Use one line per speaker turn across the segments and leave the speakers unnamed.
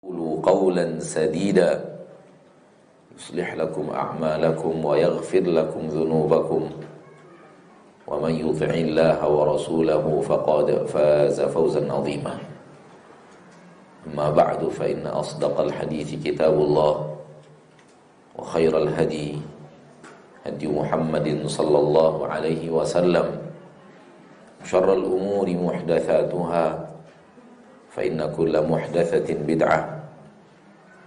قولوا قولا سديدا يصلح لكم أعمالكم ويغفر لكم ذنوبكم ومن يطع الله ورسوله فقد فاز فوزا عظيما أما بعد فإن أصدق الحديث كتاب الله وخير الهدي هدي محمد صلى الله عليه وسلم شر الأمور محدثاتها فإن كل محدثة بدعة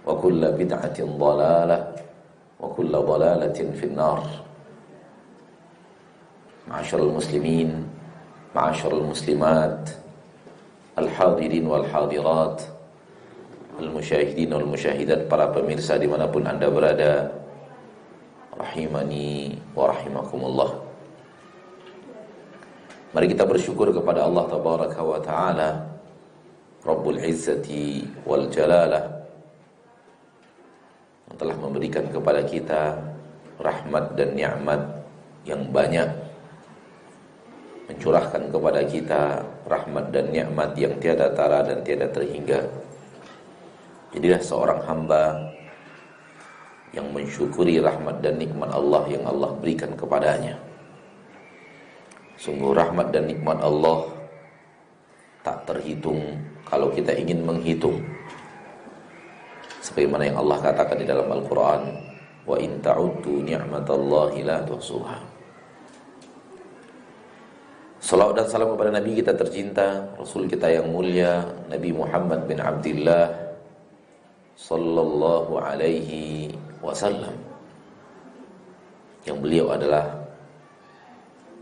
وكل بدعة ضلالة وكل ضلالة في النار. معاشر المسلمين معاشر المسلمات الحاضرين والحاضرات المشاهدين والمشاhidat, para pemirsa dimanapun anda berada, rahimani wa rahimakumullah. Mari kita bersyukur kepada Allah Tabaraka wa Ta'ala, Rabbul Izzati wal Jalalah, yang telah memberikan kepada kita rahmat dan nikmat yang banyak, mencurahkan kepada kita rahmat dan nikmat yang tiada tara dan tiada terhingga. Jadilah seorang hamba yang mensyukuri rahmat dan nikmat Allah yang Allah berikan kepadanya. Sungguh rahmat dan nikmat Allah tak terhitung kalau kita ingin menghitung. Sebagaimana yang Allah katakan di dalam Al-Quran, wa in ta'uddu ni'matallahi la tuhsuha. Salawat dan salam kepada Nabi kita tercinta, Rasul kita yang mulia, Nabi Muhammad bin Abdullah sallallahu alaihi wasallam, yang beliau adalah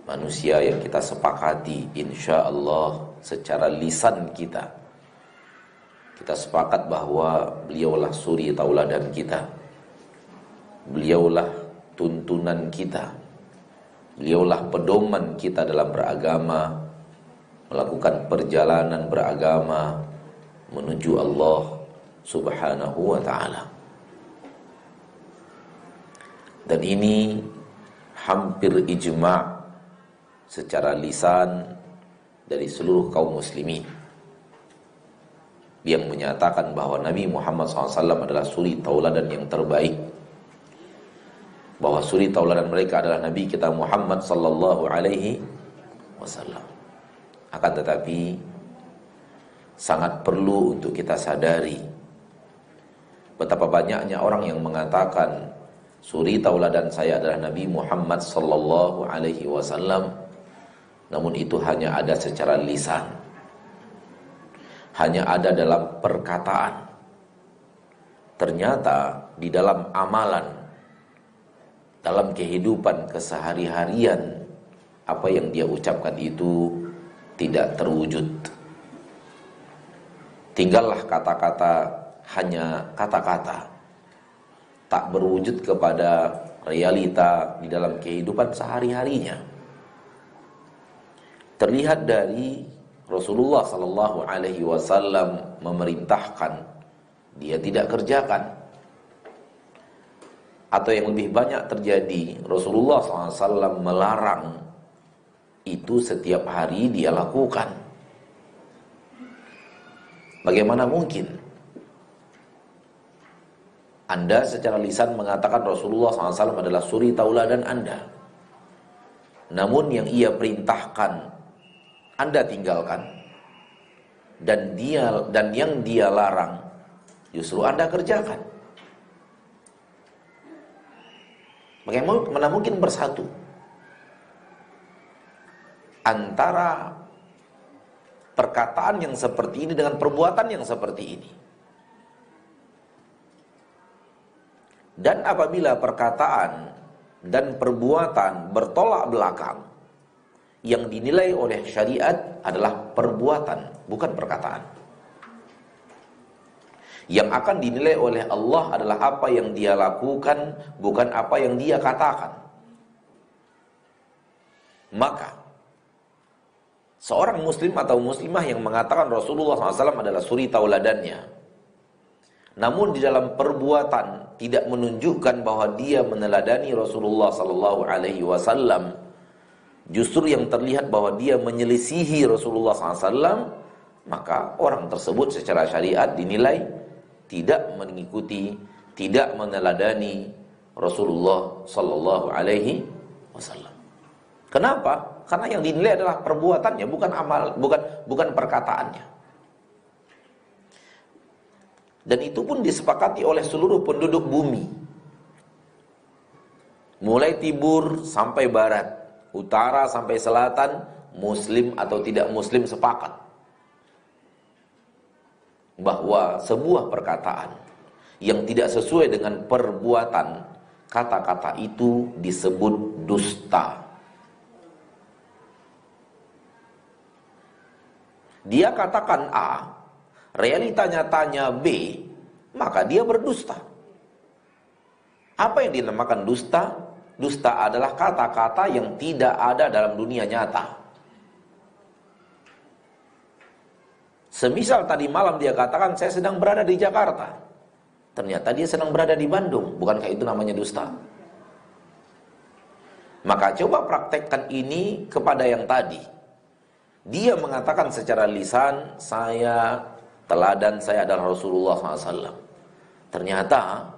manusia yang kita sepakati insyaallah secara lisan kita sepakat bahwa beliaulah suri tauladan kita, beliaulah tuntunan kita, beliaulah pedoman kita dalam beragama, melakukan perjalanan beragama menuju Allah Subhanahu wa ta'ala. Dan ini hampir ijma' secara lisan dari seluruh kaum muslimin yang menyatakan bahwa Nabi Muhammad SAW adalah suri tauladan yang terbaik, bahwa suri tauladan mereka adalah Nabi kita Muhammad sallallahu alaihi wasallam. Akan tetapi sangat perlu untuk kita sadari betapa banyaknya orang yang mengatakan suri tauladan saya adalah Nabi Muhammad sallallahu alaihi wasallam, namun itu hanya ada secara lisan, hanya ada dalam perkataan. Ternyata di dalam amalan, dalam kehidupan kesehari-harian, apa yang dia ucapkan itu tidak terwujud. Tinggallah kata-kata, hanya kata-kata, tak berwujud kepada realita di dalam kehidupan sehari-harinya. Terlihat dari Rasulullah sallallahu alaihi wasallam memerintahkan, dia tidak kerjakan. Atau yang lebih banyak terjadi, Rasulullah SAW melarang, itu setiap hari dia lakukan. Bagaimana mungkin Anda secara lisan mengatakan Rasulullah SAW adalah suri tauladan Anda, namun yang ia perintahkan Anda tinggalkan, dan yang dia larang justru Anda kerjakan? Bagaimana mungkin bersatu antara perkataan yang seperti ini dengan perbuatan yang seperti ini? Dan apabila perkataan dan perbuatan bertolak belakang, yang dinilai oleh syariat adalah perbuatan, bukan perkataan. Yang akan dinilai oleh Allah adalah apa yang dia lakukan, bukan apa yang dia katakan. Maka seorang muslim atau muslimah yang mengatakan Rasulullah SAW adalah suri tauladannya, namun di dalam perbuatan tidak menunjukkan bahwa dia meneladani Rasulullah SAW, justru yang terlihat bahwa dia menyelisihi Rasulullah SAW, maka orang tersebut secara syariat dinilai tidak mengikuti, tidak meneladani Rasulullah sallallahu alaihi wasallam. Kenapa? Karena yang dinilai adalah perbuatannya, bukan amal, bukan perkataannya. Dan itu pun disepakati oleh seluruh penduduk bumi. Mulai timur sampai barat, utara sampai selatan, muslim atau tidak muslim sepakat bahwa sebuah perkataan yang tidak sesuai dengan perbuatan, kata-kata itu disebut dusta. Dia katakan A, realita nyatanya B, maka dia berdusta. Apa yang dinamakan dusta? Dusta adalah kata-kata yang tidak ada dalam dunia nyata. Semisal tadi malam dia katakan saya sedang berada di Jakarta, ternyata dia sedang berada di Bandung. Bukankah itu namanya dusta? Maka coba praktekkan ini kepada yang tadi. Dia mengatakan secara lisan, teladan saya adalah Rasulullah SAW. Ternyata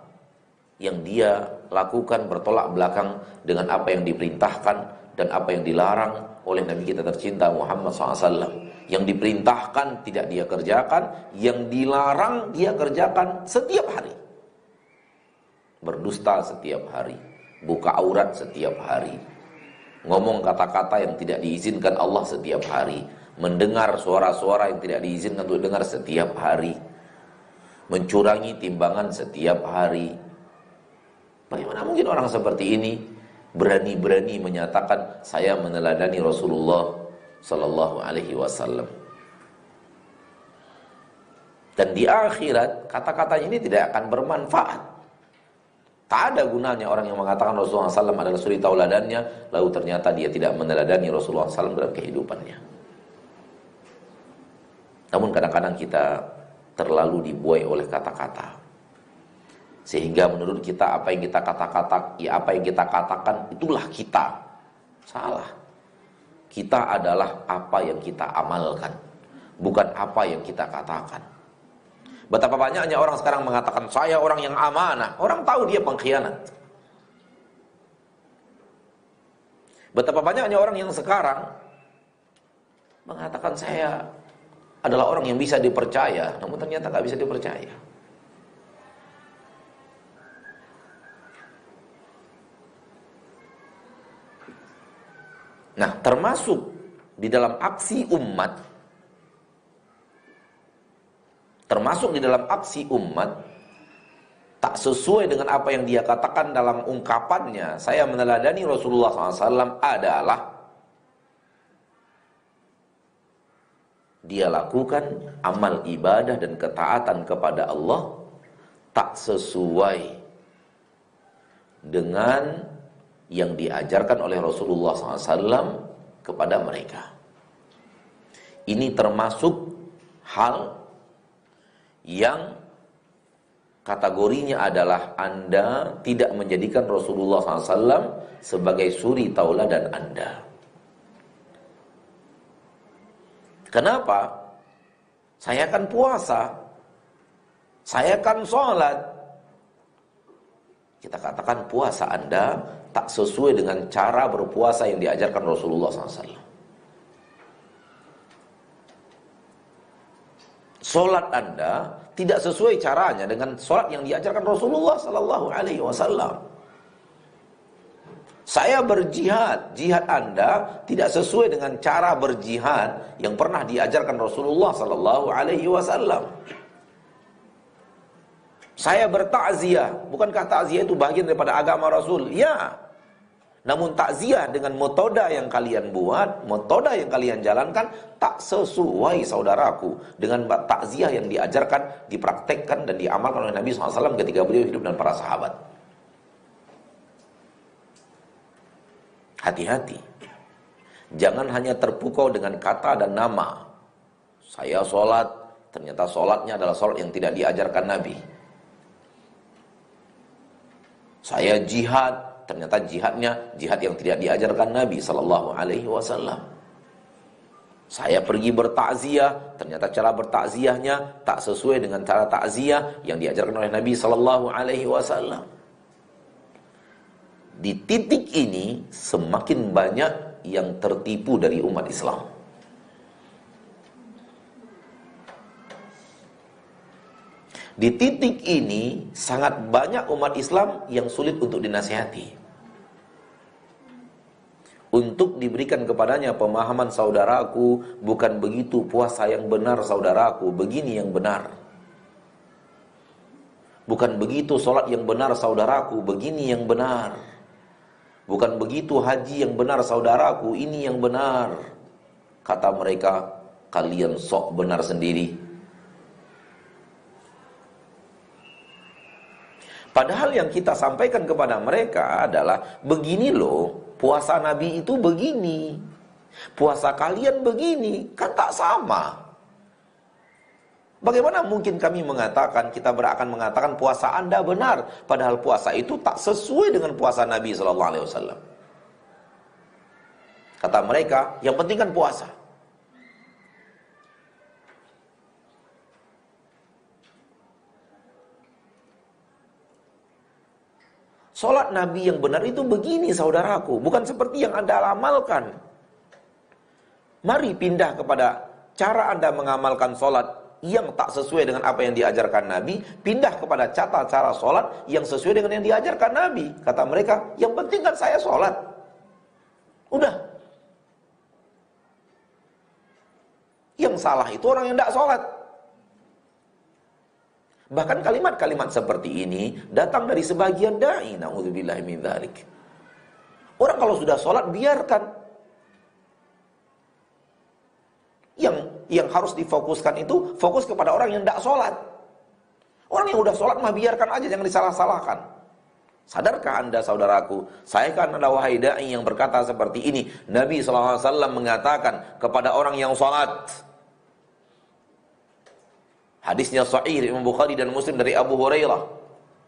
yang dia lakukan bertolak belakang dengan apa yang diperintahkan dan apa yang dilarang oleh Nabi kita tercinta Muhammad SAW. Yang diperintahkan tidak dia kerjakan, yang dilarang dia kerjakan setiap hari. Berdusta setiap hari, buka aurat setiap hari, ngomong kata-kata yang tidak diizinkan Allah setiap hari, mendengar suara-suara yang tidak diizinkan untuk dengar setiap hari, mencurangi timbangan setiap hari. Bagaimana mungkin orang seperti ini berani-berani menyatakan saya meneladani Rasulullah sallallahu alaihi wasallam? Dan di akhirat kata-katanya ini tidak akan bermanfaat. Tak ada gunanya orang yang mengatakan Rasulullah SAW adalah suri tauladannya, lalu ternyata dia tidak meneladani Rasulullah SAW dalam kehidupannya. Namun kadang-kadang kita terlalu dibuai oleh kata-kata, sehingga menurut kita apa yang kita katakan itulah kita. Salah. Kita adalah apa yang kita amalkan, bukan apa yang kita katakan. Betapa banyaknya orang sekarang mengatakan saya orang yang amanah. Orang tahu dia pengkhianat. Betapa banyaknya orang yang sekarang mengatakan saya adalah orang yang bisa dipercaya, namun ternyata gak bisa dipercaya. Nah, termasuk di dalam aksi umat, tak sesuai dengan apa yang dia katakan dalam ungkapannya, saya meneladani Rasulullah SAW, adalah dia lakukan amal ibadah dan ketaatan kepada Allah tak sesuai dengan yang diajarkan oleh Rasulullah SAW kepada mereka. Ini termasuk hal yang kategorinya adalah Anda tidak menjadikan Rasulullah SAW sebagai suri tauladan Anda. Kenapa? Saya kan puasa, saya kan sholat. Kita katakan puasa Anda tak sesuai dengan cara berpuasa yang diajarkan Rasulullah SAW. Sholat Anda tidak sesuai caranya dengan sholat yang diajarkan Rasulullah SAW. Saya berjihad, jihad Anda tidak sesuai dengan cara berjihad yang pernah diajarkan Rasulullah SAW. Saya bertakziah, bukankah takziah itu bagian daripada agama Rasul? Ya. Namun takziah dengan metoda yang kalian buat, metoda yang kalian jalankan tak sesuai, saudaraku, dengan takziah yang diajarkan, dipraktekkan dan diamalkan oleh Nabi SAW ketika beliau hidup dan para sahabat. Hati-hati. Jangan hanya terpukau dengan kata dan nama. Saya sholat, ternyata sholatnya adalah sholat yang tidak diajarkan Nabi. Saya jihad, ternyata jihadnya jihad yang tidak diajarkan Nabi sallallahu alaihi wasallam. Saya pergi bertakziah, ternyata cara bertakziahnya tak sesuai dengan cara takziah yang diajarkan oleh Nabi sallallahu alaihi wasallam. Di titik ini semakin banyak yang tertipu dari umat Islam. Di titik ini sangat banyak umat Islam yang sulit untuk dinasihati. Untuk diberikan kepadanya pemahaman, saudaraku, bukan begitu puasa yang benar, saudaraku, begini yang benar. Bukan begitu solat yang benar, saudaraku, begini yang benar. Bukan begitu haji yang benar, saudaraku, ini yang benar. Kata mereka, kalian sok benar sendiri. Padahal yang kita sampaikan kepada mereka adalah, begini loh, puasa Nabi itu begini, puasa kalian begini, kan tak sama. Bagaimana mungkin kami mengatakan, kita akan mengatakan puasa Anda benar, padahal puasa itu tak sesuai dengan puasa Nabi SAW. Kata mereka, yang penting kan puasa. Solat Nabi yang benar itu begini, saudaraku, bukan seperti yang Anda amalkan. Mari pindah kepada cara Anda mengamalkan solat yang tak sesuai dengan apa yang diajarkan Nabi, pindah kepada cara solat yang sesuai dengan yang diajarkan Nabi. Kata mereka, yang penting kan saya solat. Udah. Yang salah itu orang yang tidak solat. Bahkan kalimat-kalimat seperti ini datang dari sebagian dai, na'udzubillahi min dzalik. Orang kalau sudah sholat biarkan. Yang harus difokuskan itu fokus kepada orang yang tidak sholat. Orang yang udah sholat mah biarkan aja, jangan disalah-salahkan. Sadarkah Anda, saudaraku, saya kan ada wahai dai yang berkata seperti ini. Nabi SAW mengatakan kepada orang yang sholat, hadisnya sahih Imam Bukhari dan Muslim dari Abu Hurairah,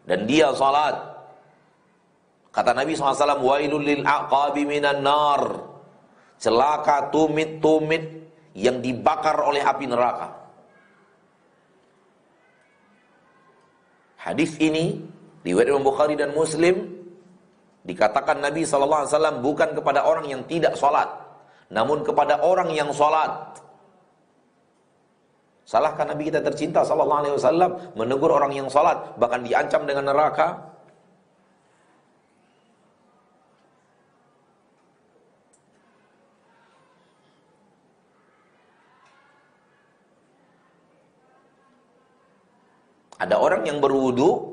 dan dia salat. Kata Nabi SAW, wailul lil aqabi minan nar. Celaka tumit-tumit yang dibakar oleh api neraka. Hadis ini riwayat Imam Bukhari dan Muslim, dikatakan Nabi SAW bukan kepada orang yang tidak salat, namun kepada orang yang salat. Salahkah Nabi kita tercinta sallallahu alaihi wasallam menegur orang yang salat, bahkan diancam dengan neraka? Ada orang yang berwudu,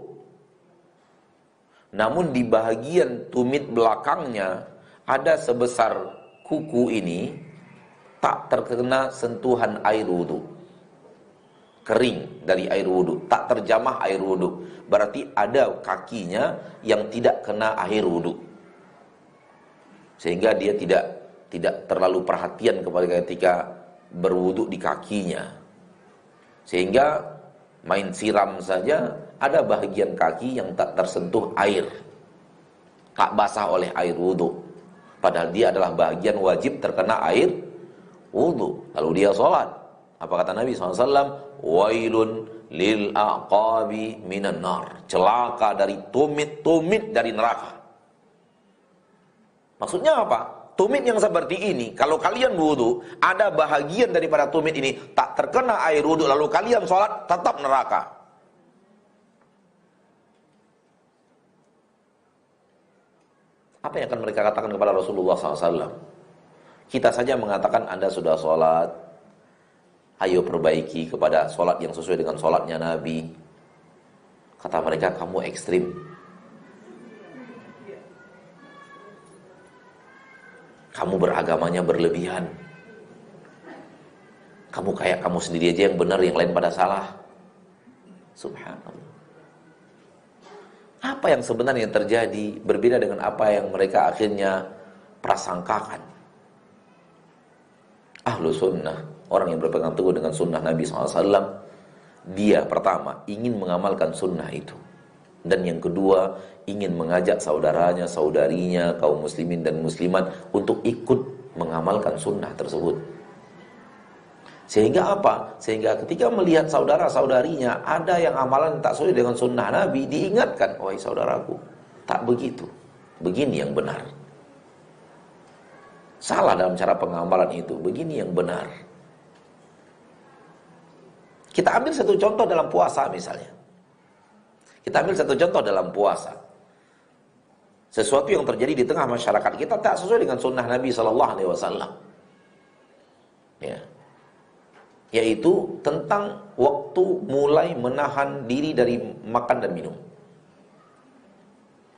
namun di bahagian tumit belakangnya ada sebesar kuku ini tak terkena sentuhan air wudu. Kering dari air wudu, tak terjamah air wudu. Berarti ada kakinya yang tidak kena air wudu, sehingga dia tidak terlalu perhatian kepada ketika berwudu di kakinya, sehingga main siram saja ada bahagian kaki yang tak tersentuh air, tak basah oleh air wudu, padahal dia adalah bahagian wajib terkena air wudu. Lalu dia sholat, apa kata Nabi SAW? Wailun lil aqabi minan nar. Celaka dari tumit-tumit dari neraka. Maksudnya apa? Tumit yang seperti ini, kalau kalian wudu, ada bahagian daripada tumit ini tak terkena air wudu, lalu kalian sholat, tetap neraka. Apa yang akan mereka katakan kepada Rasulullah SAW? Kita saja mengatakan Anda sudah sholat, ayo perbaiki kepada sholat yang sesuai dengan sholatnya Nabi. Kata mereka, kamu ekstrim. Kamu beragamanya berlebihan. Kamu kayak kamu sendiri aja yang benar, yang lain pada salah. Subhanallah. Apa yang sebenarnya terjadi berbeda dengan apa yang mereka akhirnya prasangkakan. Ahlu sunnah, orang yang berpegang teguh dengan sunnah Nabi SAW, dia pertama ingin mengamalkan sunnah itu, dan yang kedua ingin mengajak saudaranya, saudarinya, kaum muslimin dan muslimat untuk ikut mengamalkan sunnah tersebut. Sehingga apa? Sehingga ketika melihat saudara-saudarinya ada yang amalan tak sesuai dengan sunnah Nabi, diingatkan, wahai saudaraku, tak begitu. Begini yang benar. Salah dalam cara pengamalan itu, begini yang benar. Kita ambil satu contoh dalam puasa misalnya. Kita ambil satu contoh dalam puasa. Sesuatu yang terjadi di tengah masyarakat kita tak sesuai dengan sunnah Nabi SAW. Ya. Yaitu tentang waktu mulai menahan diri dari makan dan minum.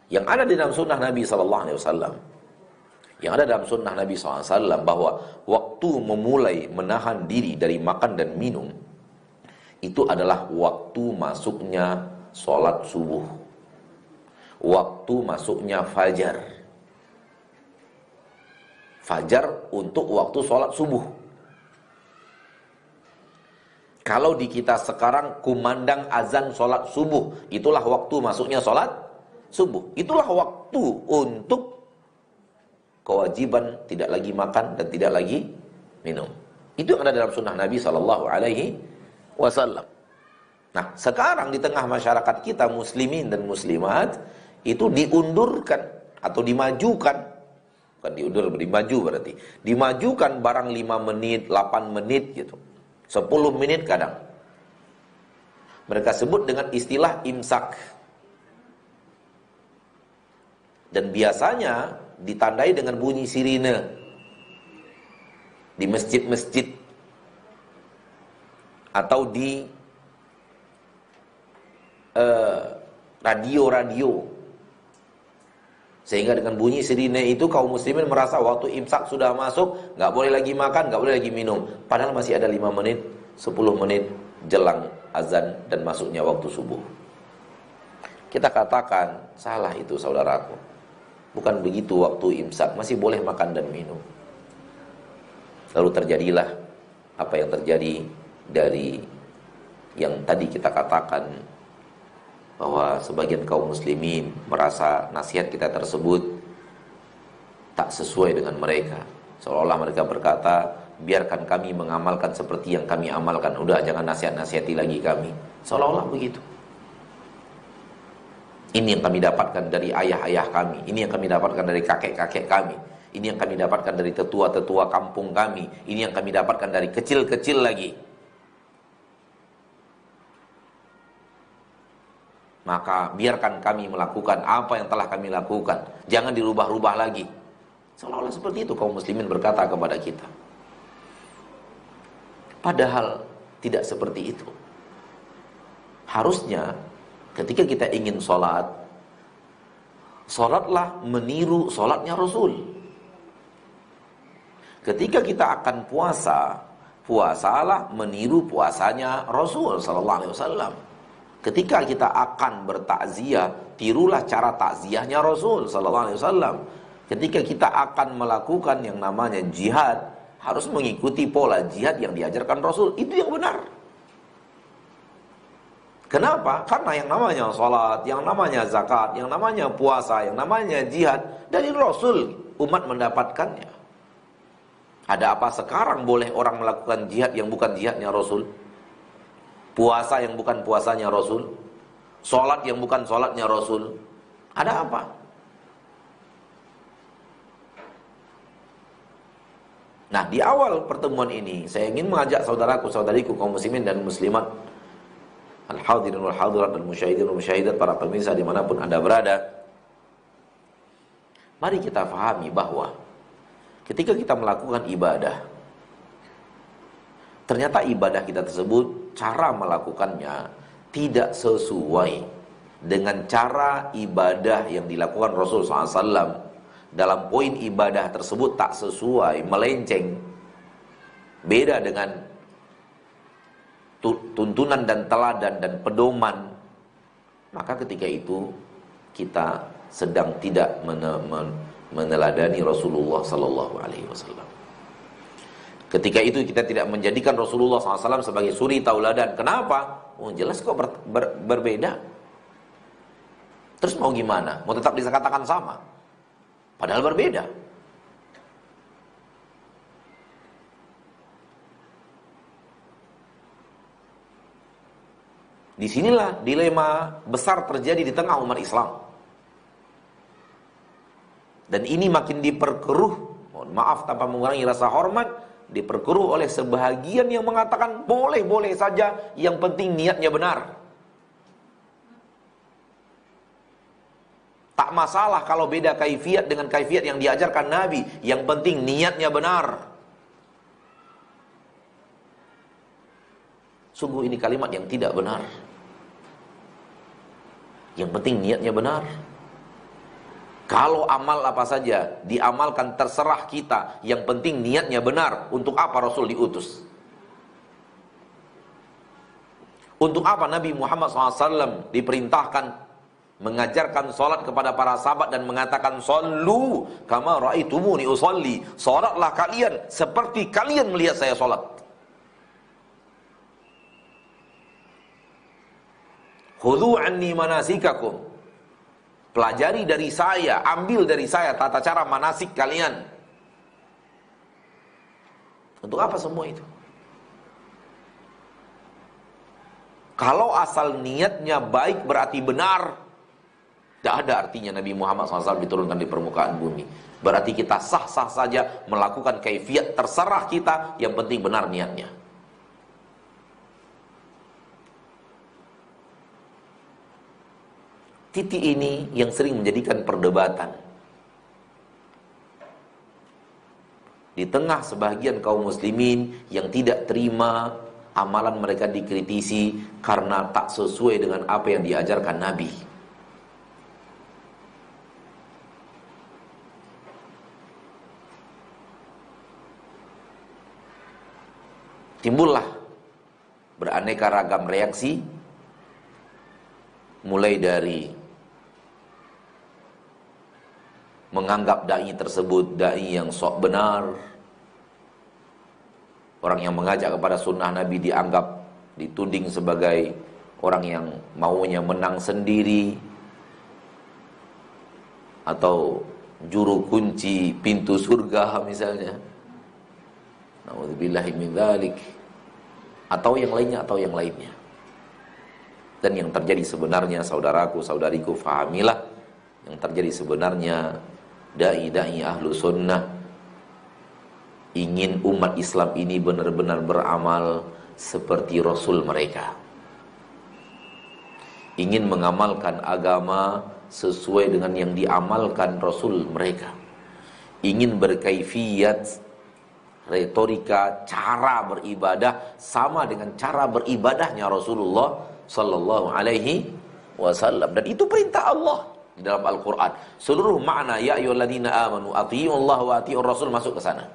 Yang ada di dalam sunnah Nabi SAW, yang ada dalam sunnah Nabi SAW, bahwa waktu memulai menahan diri dari makan dan minum itu adalah waktu masuknya sholat subuh, waktu masuknya fajar. Fajar untuk waktu sholat subuh. Kalau di kita sekarang kumandang azan sholat subuh, itulah waktu masuknya sholat subuh. Itulah waktu untuk kewajiban tidak lagi makan dan tidak lagi minum. Itu yang ada dalam sunnah Nabi SAW. Nah, sekarang di tengah masyarakat kita, muslimin dan muslimat, itu diundurkan atau dimajukan. Bukan diundur, dimaju berarti. Dimajukan barang 5 menit, 8 menit gitu. 10 menit kadang. Mereka sebut dengan istilah imsak. Dan biasanya ditandai dengan bunyi sirine di masjid-masjid atau di radio-radio. Sehingga dengan bunyi sirine itu kaum muslimin merasa waktu imsak sudah masuk, gak boleh lagi makan, gak boleh lagi minum. Padahal masih ada 5 menit, 10 menit jelang azan dan masuknya waktu subuh. Kita katakan, salah itu saudaraku. Bukan begitu waktu imsak, masih boleh makan dan minum. Lalu terjadilah apa yang terjadi dari yang tadi kita katakan, bahwa sebagian kaum muslimin merasa nasihat kita tersebut tak sesuai dengan mereka. Seolah-olah mereka berkata, biarkan kami mengamalkan seperti yang kami amalkan. Udah, jangan nasihat-nasihati lagi kami. Seolah-olah begitu. Ini yang kami dapatkan dari ayah-ayah kami. Ini yang kami dapatkan dari kakek-kakek kami. Ini yang kami dapatkan dari tetua-tetua kampung kami. Ini yang kami dapatkan dari kecil-kecil lagi. Maka biarkan kami melakukan apa yang telah kami lakukan. Jangan dirubah-rubah lagi. Seolah-olah seperti itu kaum muslimin berkata kepada kita. Padahal tidak seperti itu. Harusnya ketika kita ingin sholat, sholatlah meniru sholatnya Rasul. Ketika kita akan puasa, puasalah meniru puasanya Rasul sallallahu alaihi wasallam. Ketika kita akan bertakziah, tirulah cara takziahnya Rasul sallallahu alaihi wasallam. Ketika kita akan melakukan yang namanya jihad, harus mengikuti pola jihad yang diajarkan Rasul. Itu yang benar. Kenapa? Karena yang namanya salat, yang namanya zakat, yang namanya puasa, yang namanya jihad dari Rasul, umat mendapatkannya. Ada apa sekarang boleh orang melakukan jihad yang bukan jihadnya Rasul? Puasa yang bukan puasanya Rasul, sholat yang bukan sholatnya Rasul. Ada apa? Nah, di awal pertemuan ini saya ingin mengajak saudaraku, saudariku kaum muslimin dan muslimat, al-hadirin wal hadirat dan musyahidin wal musyahidat, para pemirsa dimanapun Anda berada, mari kita fahami bahwa ketika kita melakukan ibadah, ternyata ibadah kita tersebut, cara melakukannya tidak sesuai dengan cara ibadah yang dilakukan Rasulullah SAW. Dalam poin ibadah tersebut tak sesuai, melenceng, beda dengan tuntunan dan teladan dan pedoman, maka ketika itu kita sedang tidak meneladani Rasulullah SAW. Ketika itu kita tidak menjadikan Rasulullah SAW sebagai suri tauladan. Kenapa? Oh, jelas kok berbeda. Terus mau gimana? Mau tetap bisa katakan sama? Padahal berbeda. Disinilah dilema besar terjadi di tengah umat Islam. Dan ini makin diperkeruh, mohon maaf tanpa mengurangi rasa hormat, diperkeruh oleh sebahagian yang mengatakan boleh-boleh saja, yang penting niatnya benar. Tak masalah kalau beda kaifiat dengan kaifiat yang diajarkan Nabi, yang penting niatnya benar. Sungguh ini kalimat yang tidak benar. Yang penting niatnya benar. Kalau amal apa saja diamalkan terserah kita, yang penting niatnya benar. Untuk apa Rasul diutus? Untuk apa Nabi Muhammad SAW diperintahkan mengajarkan salat kepada para sahabat dan mengatakan sallu kama ra'aitumuni usalli, salatlah kalian seperti kalian melihat saya salat. Khudhu anni manasikakum, pelajari dari saya, ambil dari saya tata cara manasik kalian. Untuk apa semua itu? Kalau asal niatnya baik berarti benar, tidak ada artinya Nabi Muhammad SAW diturunkan di permukaan bumi. Berarti kita sah-sah saja melakukan kaifiat terserah kita, yang penting benar niatnya. Titik ini yang sering menjadikan perdebatan di tengah sebagian kaum muslimin yang tidak terima amalan mereka dikritisi karena tak sesuai dengan apa yang diajarkan Nabi. Timbullah beraneka ragam reaksi, mulai dari menganggap dai tersebut dai yang sok benar. Orang yang mengajak kepada sunnah Nabi dianggap, dituding sebagai orang yang maunya menang sendiri, atau juru kunci pintu surga misalnya. Na'udzubillahi min dzalik. Atau yang lainnya. Dan yang terjadi sebenarnya, saudaraku, saudariku, fahamilah, yang terjadi sebenarnya dai-dai ahlu sunnah ingin umat Islam ini benar-benar beramal seperti Rasul mereka, ingin mengamalkan agama sesuai dengan yang diamalkan Rasul mereka, ingin berkaifiyat retorika cara beribadah sama dengan cara beribadahnya Rasulullah sallallahu alaihi wasallam. Dan itu perintah Allah di dalam Al-Quran. Seluruh makna ya ayyuhalladzina amanu athi'ullaha wa athi'ur rasul masuk ke sana.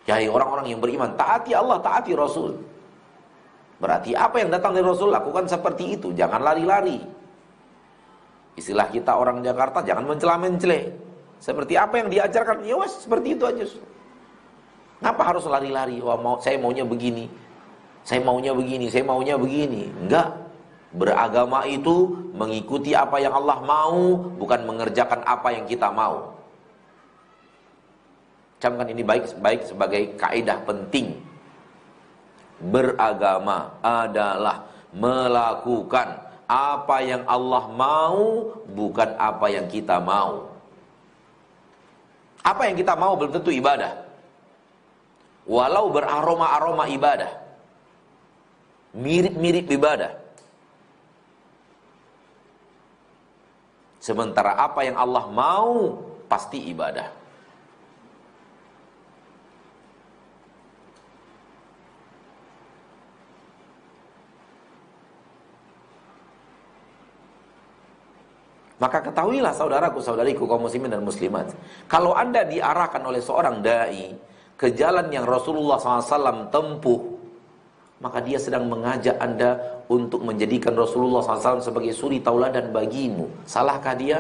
Hai orang-orang yang beriman, taati Allah, taati Rasul. Berarti apa yang datang dari Rasul lakukan seperti itu, jangan lari-lari. Istilah kita orang Jakarta, jangan mencela-mencela. Seperti apa yang diajarkan, ya wes seperti itu aja. Ngapa harus lari-lari? Wah, saya maunya begini. Saya maunya begini, saya maunya begini. Enggak. Beragama itu mengikuti apa yang Allah mau, bukan mengerjakan apa yang kita mau. Camkan ini baik sebagai kaidah penting. Beragama adalah melakukan apa yang Allah mau, bukan apa yang kita mau. Apa yang kita mau belum tentu ibadah, walau beraroma-aroma ibadah, mirip-mirip ibadah. Sementara apa yang Allah mau pasti ibadah. Maka ketahuilah saudaraku, saudariku, kaum muslimin dan muslimat, kalau anda diarahkan oleh seorang dai ke jalan yang Rasulullah SAW tempuh, maka dia sedang mengajak anda untuk menjadikan Rasulullah SAW sebagai suri tauladan bagimu. Salahkah dia?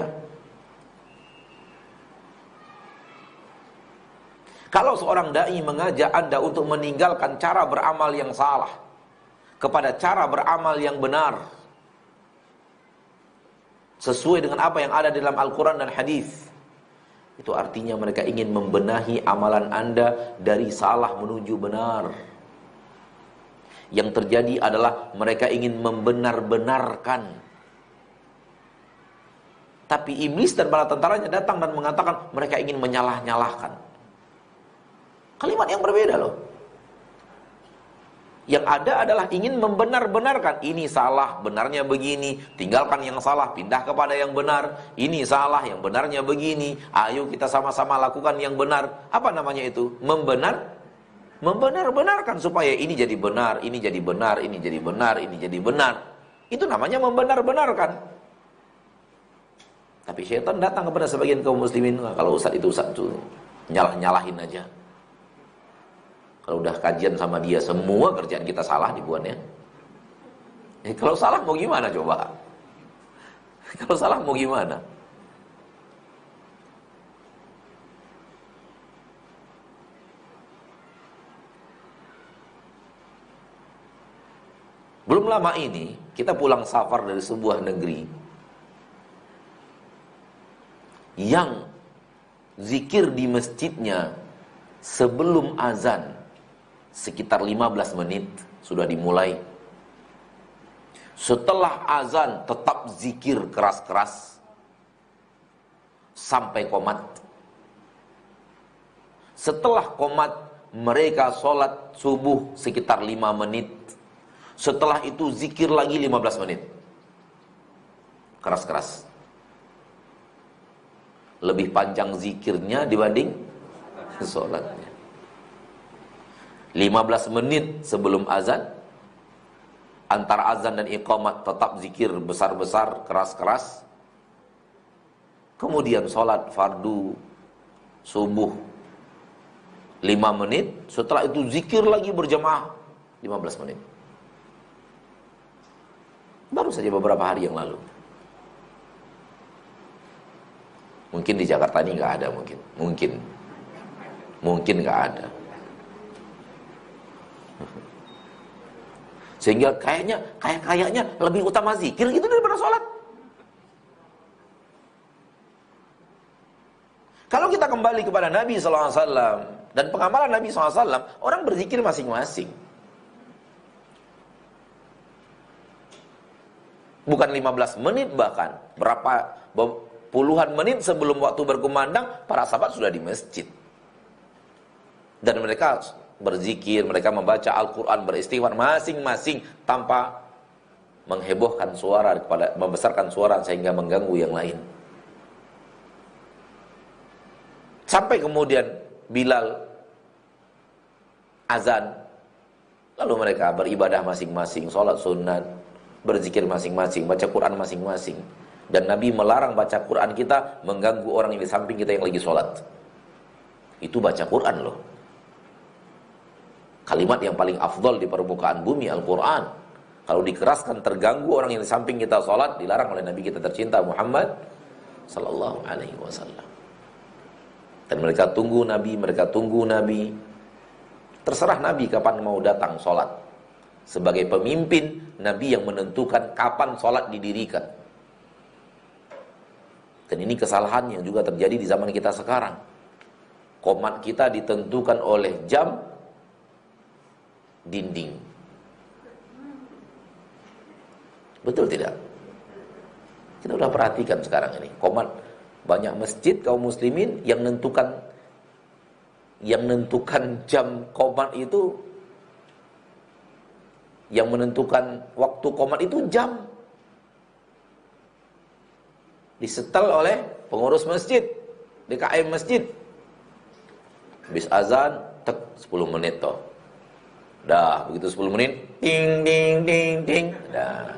Kalau seorang dai mengajak anda untuk meninggalkan cara beramal yang salah kepada cara beramal yang benar, sesuai dengan apa yang ada dalam Al-Quran dan hadis, itu artinya mereka ingin membenahi amalan anda dari salah menuju benar, Yang terjadi adalah mereka ingin membenar-benarkan. Tapi iblis dan bala tentaranya datang dan mengatakan mereka ingin menyalah-nyalahkan. Kalimat yang berbeda loh. Yang ada adalah ingin membenar-benarkan. Ini salah, benarnya begini. Tinggalkan yang salah, pindah kepada yang benar. Ini salah, yang benarnya begini. Ayo kita sama-sama lakukan yang benar. Apa namanya itu? Membenar-benarkan supaya ini jadi benar, ini jadi benar, ini jadi benar, ini jadi benar. Itu namanya membenar-benarkan. Tapi syaitan datang kepada sebagian kaum muslimin, kalau ustaz itu nyalah-nyalahin aja. Kalau udah kajian sama dia, semua kerjaan kita salah dibuatnya. Kalau salah mau gimana coba? Kalau salah mau gimana? Belum lama ini, kita pulang safar dari sebuah negeri yang zikir di masjidnya sebelum azan sekitar 15 menit sudah dimulai. Setelah azan tetap zikir keras-keras sampai qomat. Setelah qomat mereka sholat subuh sekitar 5 menit. Setelah itu zikir lagi 15 menit. Keras-keras. Lebih panjang zikirnya dibanding sholatnya. 15 menit sebelum azan, antara azan dan iqamat tetap zikir besar-besar, keras-keras. Kemudian sholat fardu subuh 5 menit. Setelah itu zikir lagi berjamaah 15 menit. Baru saja beberapa hari yang lalu. Mungkin di Jakarta ini nggak ada, mungkin nggak ada. Sehingga kayaknya lebih utama zikir gitu daripada sholat. Kalau kita kembali kepada Nabi SAW dan pengamalan Nabi SAW, orang berzikir masing-masing. Bukan 15 menit bahkan, puluhan menit sebelum waktu berkumandang, para sahabat sudah di masjid. Dan mereka berzikir, mereka membaca Al-Quran, beristighfar masing-masing tanpa menghebohkan suara, membesarkan suara sehingga mengganggu yang lain. Sampai kemudian Bilal azan, lalu mereka beribadah masing-masing, sholat sunat, berzikir masing-masing, baca Quran masing-masing. Dan Nabi melarang baca Quran kita mengganggu orang yang di samping kita yang lagi sholat. Itu baca Quran loh. Kalimat yang paling afdol di permukaan bumi, Al-Quran. Kalau dikeraskan terganggu orang yang di samping kita sholat, dilarang oleh Nabi kita tercinta Muhammad Sallallahu Alaihi Wasallam. Dan mereka tunggu Nabi. Terserah Nabi kapan mau datang sholat. Sebagai pemimpin, Nabi yang menentukan kapan sholat didirikan. Dan ini kesalahan yang juga terjadi di zaman kita sekarang. Qomat kita ditentukan oleh jam dinding. Betul tidak? Kita udah perhatikan sekarang ini. Qomat banyak masjid kaum muslimin yang menentukan jam qomat itu, yang menentukan waktu qomat itu jam. Disetel oleh pengurus masjid, DKM masjid. Habis azan, 10 menit toh. Dah, begitu 10 menit, ting ting ting ting. Dah.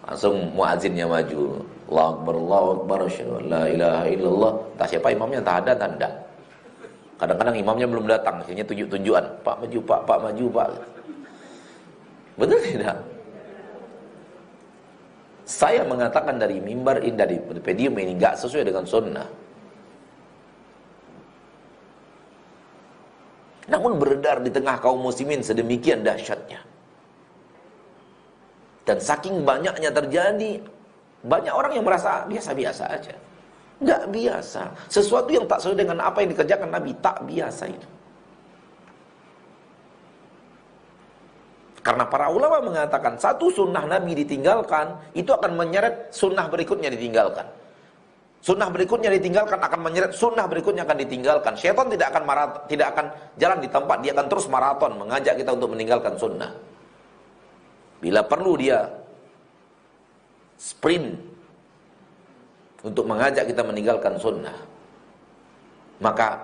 Langsung muazzinnya maju. Allahu Akbar, asyhadu an la ilaha illallah. Entah siapa imamnya, entah ada, entah enggak. Kadang-kadang imamnya belum datang, akhirnya tunjuk-tunjukan, Pak maju, Pak. Betul tidak? Saya mengatakan dari mimbar ini, dari podium ini enggak sesuai dengan sunnah. Namun beredar di tengah kaum muslimin sedemikian dahsyatnya. Dan saking banyaknya terjadi, banyak orang yang merasa biasa-biasa aja. Enggak biasa. Sesuatu yang tak sesuai dengan apa yang dikerjakan Nabi, tak biasa itu. Karena para ulama mengatakan satu sunnah Nabi ditinggalkan, itu akan menyeret sunnah berikutnya ditinggalkan. Sunnah berikutnya ditinggalkan akan menyeret sunnah berikutnya akan ditinggalkan. Syaitan tidak akan jalan di tempat, dia akan terus maraton mengajak kita untuk meninggalkan sunnah. Bila perlu dia sprint untuk mengajak kita meninggalkan sunnah. Maka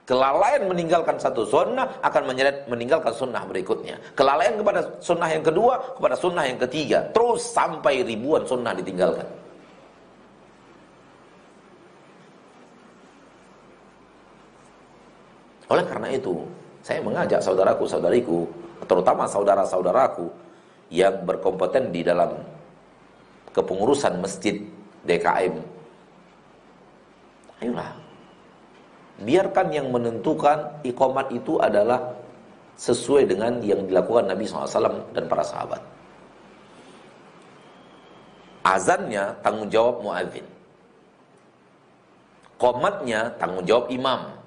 kelalaian meninggalkan satu sunnah akan menyeret meninggalkan sunnah berikutnya. Kelalaian kepada sunnah yang kedua, kepada sunnah yang ketiga, terus sampai ribuan sunnah ditinggalkan. Oleh karena itu, saya mengajak saudaraku-saudariku, terutama saudara-saudaraku yang berkompeten di dalam kepengurusan masjid DKM. Ayolah, biarkan yang menentukan iqamat itu adalah sesuai dengan yang dilakukan Nabi SAW dan para sahabat. Azannya tanggung jawab muadzin, qomatnya tanggung jawab imam.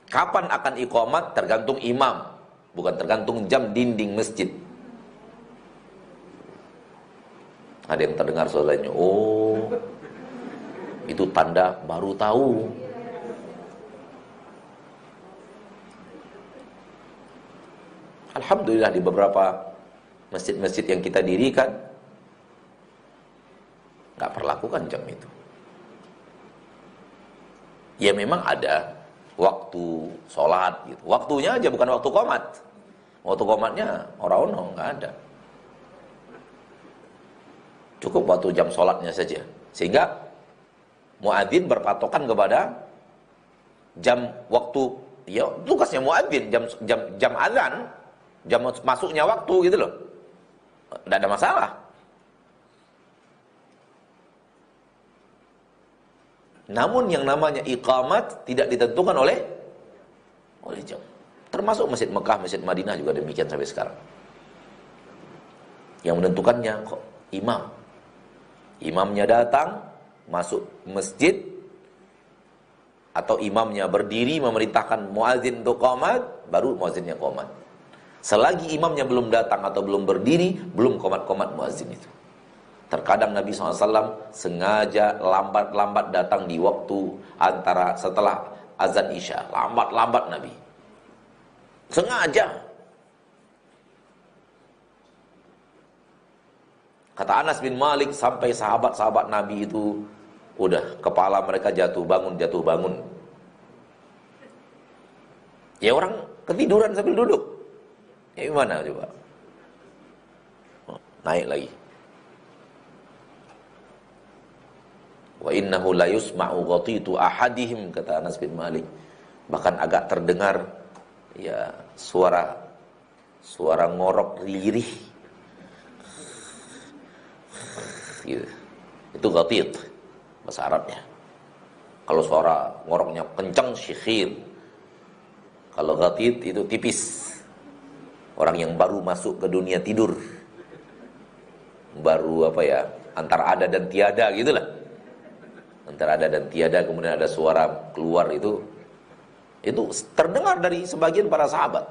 Kapan akan iqamat tergantung imam, bukan tergantung jam dinding masjid. Ada yang terdengar saudaranya, oh itu tanda baru tahu. Alhamdulillah di beberapa masjid-masjid yang kita dirikan nggak perlakukan jam itu. Ya memang ada waktu sholat gitu. Waktunya aja bukan waktu qomat. Waktu qomatnya orang-orang nggak ada. Cukup waktu jam sholatnya saja. Sehingga muadzin berpatokan kepada jam waktu, ya tugasnya muadzin jam azan, jam masuknya waktu gitu loh. Tidak ada masalah. Namun yang namanya iqamat tidak ditentukan oleh jam. Termasuk Masjid Mekah, Masjid Madinah juga demikian sampai sekarang. Yang menentukannya kok imam. Imamnya datang, masuk masjid, atau imamnya berdiri memerintahkan muadzin untuk qomat, baru muadzinnya qomat. Selagi imamnya belum datang atau belum berdiri, belum qomat-qomat muadzin itu. Terkadang Nabi SAW sengaja lambat-lambat datang di waktu antara setelah azan isya. Lambat-lambat Nabi. Sengaja. Kata Anas bin Malik, sampai sahabat-sahabat Nabi itu udah kepala mereka jatuh bangun. Ya orang ketiduran sambil duduk. Ya gimana coba? Naik lagi. Wa innahu la yusma'u ghatitu ahadihim, kata Anas bin Malik. Bahkan agak terdengar ya suara ngorok lirih. Gitu. Itu ghatit bahasa Arabnya. Kalau suara ngoroknya kencang syikhir. Kalau ghatit itu tipis. Orang yang baru masuk ke dunia tidur. Baru antara ada dan tiada gitulah. Antara ada dan tiada, kemudian ada suara keluar, itu terdengar dari sebagian para sahabat.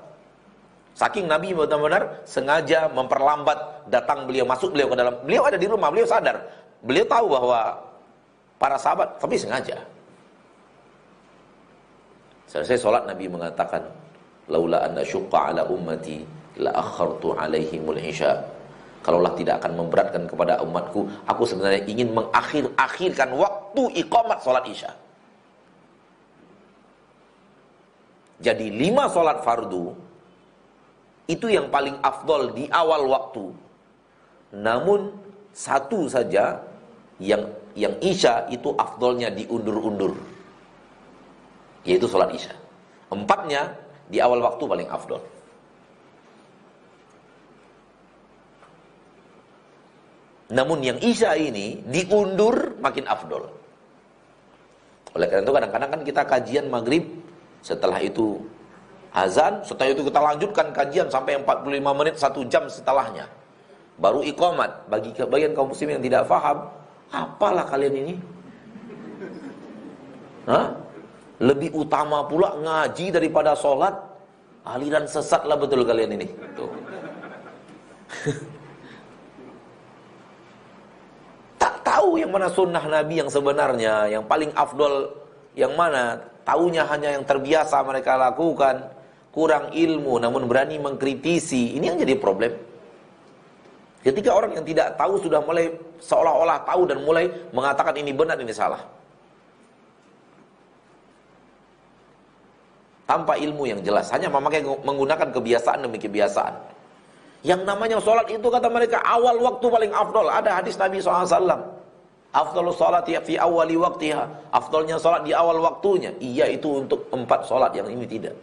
Saking Nabi benar-benar sengaja memperlambat datang beliau, masuk beliau ke dalam. Beliau ada di rumah, beliau sadar. Beliau tahu bahwa para sahabat, tapi sengaja. Selesai sholat Nabi mengatakan, laula an asyqa ala ummati la akhartu alaihimul isya. Kalaulah tidak akan memberatkan kepada umatku, aku sebenarnya ingin mengakhirkan waktu iqamat sholat isya. Jadi 5 sholat fardu itu yang paling afdol di awal waktu. Namun satu saja yang isya itu afdolnya diundur-undur, yaitu sholat isya. 4-nya di awal waktu paling afdol. Namun yang isya ini diundur makin afdol. Oleh karena itu kadang-kadang kan kita kajian maghrib, setelah itu azan, setelah itu kita lanjutkan kajian sampai 45 menit, 1 jam setelahnya. Baru iqamat. Bagi bagian kaum muslim yang tidak faham, apalah kalian ini? Lebih utama pula ngaji daripada sholat. aliran sesat lah betul kalian ini. Tuh. Tak tahu yang mana sunnah Nabi yang sebenarnya, yang paling afdol yang mana. Taunya hanya yang terbiasa mereka lakukan. Kurang ilmu namun berani mengkritisi. Ini yang jadi problem. Ketika orang yang tidak tahu sudah mulai seolah-olah tahu dan mulai mengatakan ini benar, ini salah. Tanpa ilmu yang jelas, hanya menggunakan kebiasaan demi kebiasaan. Yang namanya sholat itu kata mereka awal waktu paling afdol. Ada hadis Nabi SAW. Afdolus sholat fi awali waktiha. Afdolnya sholat di awal waktunya. Iya, itu untuk 4 sholat, yang ini tidak.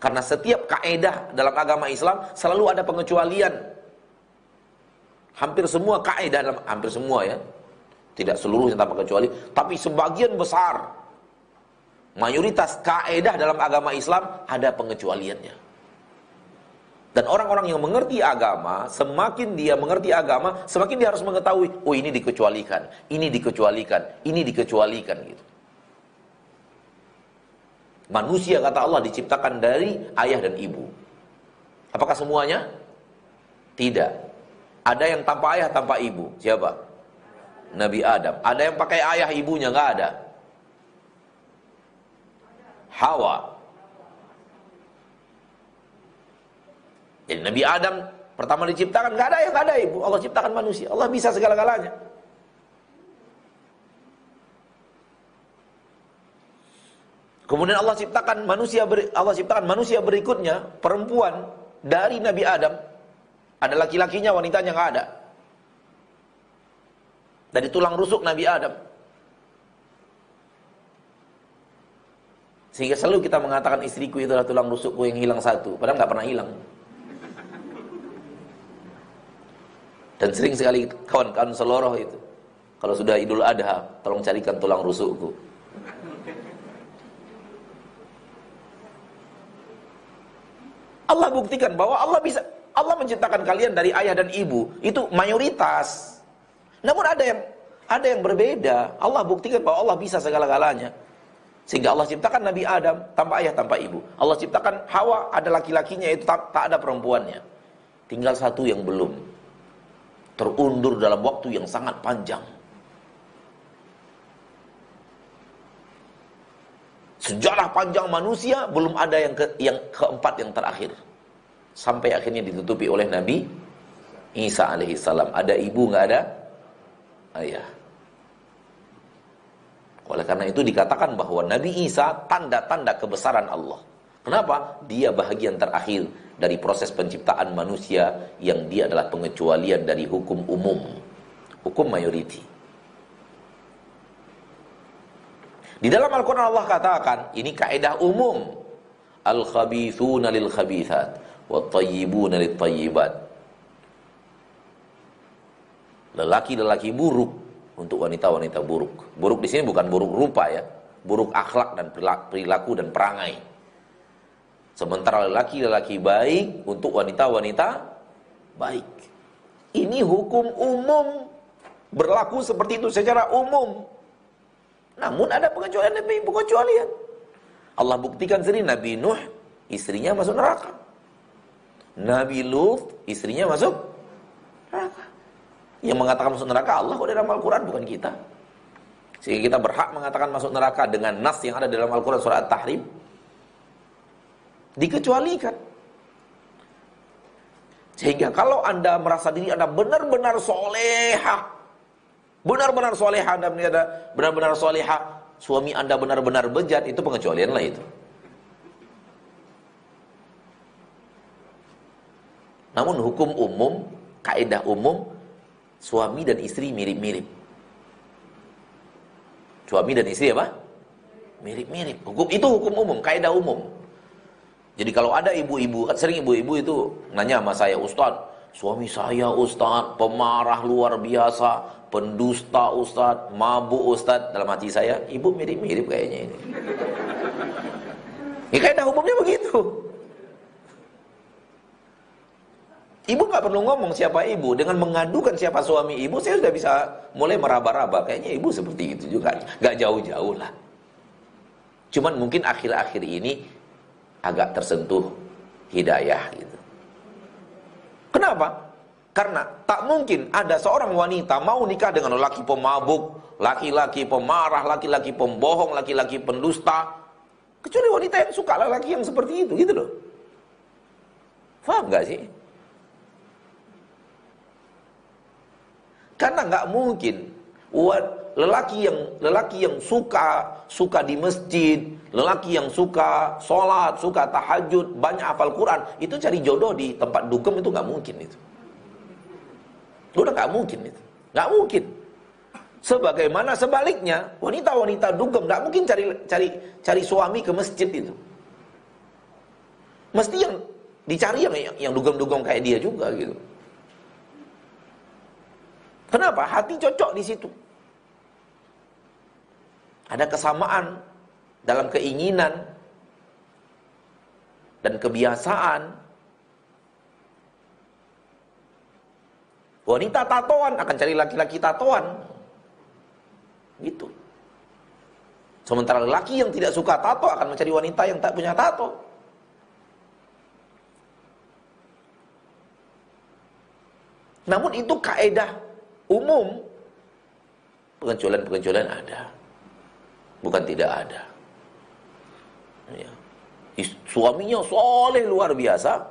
Karena setiap kaedah dalam agama Islam selalu ada pengecualian. Hampir semua kaedah, hampir semua ya. Tidak seluruhnya tanpa kecuali, tapi sebagian besar, mayoritas kaedah dalam agama Islam ada pengecualiannya. Dan orang-orang yang mengerti agama, semakin dia mengerti agama, semakin dia harus mengetahui, oh ini dikecualikan, ini dikecualikan, ini dikecualikan gitu. Manusia kata Allah diciptakan dari ayah dan ibu. Apakah semuanya? Tidak. Ada yang tanpa ayah, tanpa ibu. Siapa? Nabi Adam. Ada yang pakai ayah ibunya? Nggak ada. Hawa. Jadi Nabi Adam pertama diciptakan nggak ada ayah, nggak ada ibu. Allah ciptakan manusia. Allah bisa segala-galanya. Kemudian Allah ciptakan manusia berikutnya, perempuan dari Nabi Adam. Ada laki-lakinya, wanitanya nggak ada. Dari tulang rusuk Nabi Adam. Sehingga selalu kita mengatakan istriku itulah tulang rusukku yang hilang satu. Padahal nggak pernah hilang. Dan sering sekali kawan-kawan seloroh itu, kalau sudah Idul Adha, tolong carikan tulang rusukku. Allah buktikan bahwa Allah menciptakan kalian dari ayah dan ibu. Itu mayoritas. Namun ada yang berbeda. Allah buktikan bahwa Allah bisa segala-galanya. Sehingga Allah ciptakan Nabi Adam tanpa ayah, tanpa ibu. Allah ciptakan Hawa, ada laki-lakinya, itu tak ada perempuannya. Tinggal satu yang belum. Terundur dalam waktu yang sangat panjang. Sejarah panjang manusia belum ada yang keempat, yang terakhir. Sampai akhirnya ditutupi oleh Nabi Isa alaihissalam. Ada ibu, nggak ada ayah. Oleh karena itu dikatakan bahwa Nabi Isa tanda-tanda kebesaran Allah. Kenapa? Dia bahagian terakhir dari proses penciptaan manusia, yang dia adalah pengecualian dari hukum umum, hukum mayoriti. Di dalam Al-Quran Allah katakan, ini kaidah umum, al-khabithuna lil-khabithat wat-tayyibuna lit-tayyibat. Lelaki-lelaki buruk untuk wanita-wanita buruk. Buruk di sini bukan buruk rupa ya, buruk akhlak dan perilaku dan perangai. Sementara lelaki-lelaki baik untuk wanita-wanita baik. Ini hukum umum, berlaku seperti itu secara umum. Namun ada pengecualian demi pengecualian. Allah buktikan sendiri, Nabi Nuh istrinya masuk neraka. Nabi Lut istrinya masuk neraka. Yang mengatakan masuk neraka Allah kok dalam Al-Quran, bukan kita. Sehingga kita berhak mengatakan masuk neraka dengan nas yang ada dalam Al-Quran surah At-Tahrim. Dikecualikan. Sehingga kalau Anda merasa diri Anda benar-benar solehah, benar-benar solehah, Anda benar-benar solehah, suami Anda benar-benar bejat, itu pengecualian lah itu. Namun hukum umum, kaidah umum, suami dan istri mirip-mirip. Suami dan istri apa? Mirip-mirip. Itu hukum umum, kaidah umum. Jadi kalau ada ibu-ibu, sering ibu-ibu itu nanya sama saya, Ustaz, suami saya Ustaz, pemarah luar biasa, pendusta Ustaz, mabuk Ustaz. Dalam hati saya, ibu mirip-mirip kayaknya ini. Ya kaidah umumnya begitu. Ibu gak perlu ngomong siapa ibu. Dengan mengadukan siapa suami ibu, saya sudah bisa mulai meraba-raba. Kayaknya ibu seperti itu juga. Gak jauh-jauh lah. Cuman mungkin akhir-akhir ini agak tersentuh hidayah gitu. Kenapa? Karena tak mungkin ada seorang wanita mau nikah dengan laki pemabuk, laki-laki pemarah, laki-laki pembohong, laki-laki pendusta, kecuali wanita yang suka laki yang seperti itu, gitu loh. Faham gak sih? Karena nggak mungkin lelaki yang suka di masjid, lelaki yang suka sholat, suka tahajud, banyak hafal Quran, itu cari jodoh di tempat dugem itu nggak mungkin itu. Udah nggak mungkin itu, nggak mungkin. Sebagaimana sebaliknya, wanita-wanita dugem nggak mungkin cari suami ke masjid itu. Mesti yang dicari yang dugem-dugem kayak dia juga gitu. Kenapa? Hati cocok di situ. Ada kesamaan dalam keinginan dan kebiasaan. Wanita tatoan akan cari laki-laki tatoan. Gitu. Sementara laki yang tidak suka tato akan mencari wanita yang tak punya tato. Namun itu kaedah umum. Pengecualian-pengecualian ada. Bukan tidak ada. Ya. Suaminya soleh luar biasa,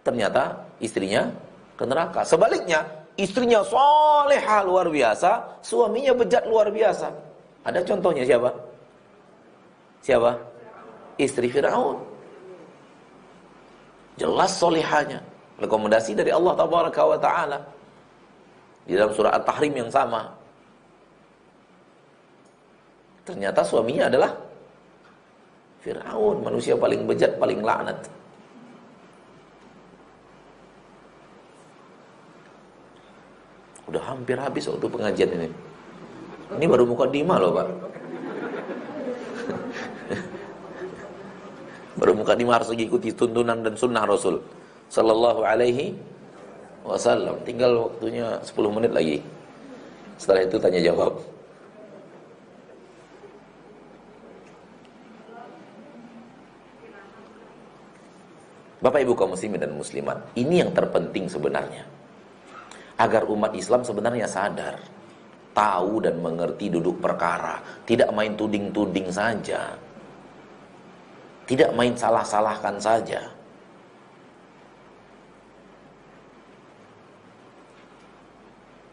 ternyata istrinya ke neraka. Sebaliknya, istrinya solehah luar biasa, suaminya bejat luar biasa. Ada contohnya siapa? Siapa? Istri Firaun. Jelas solehahnya. Rekomendasi dari Allah Tabaraka wa Ta'ala di dalam surah At-Tahrim yang sama. Ternyata suaminya adalah Firaun, manusia paling bejat, paling laknat. Udah hampir habis waktu pengajian ini. Ini baru mukadimah loh, Pak. Baru mukadimah, harus mengikuti tuntunan dan sunnah Rasul sallallahu alaihi wasallam. Tinggal waktunya 10 menit lagi. Setelah itu tanya jawab. Bapak Ibu kaum muslimin dan muslimat, ini yang terpenting sebenarnya. Agar umat Islam sebenarnya sadar, tahu dan mengerti duduk perkara, tidak main tuding-tuding saja. Tidak main salah-salahkan saja.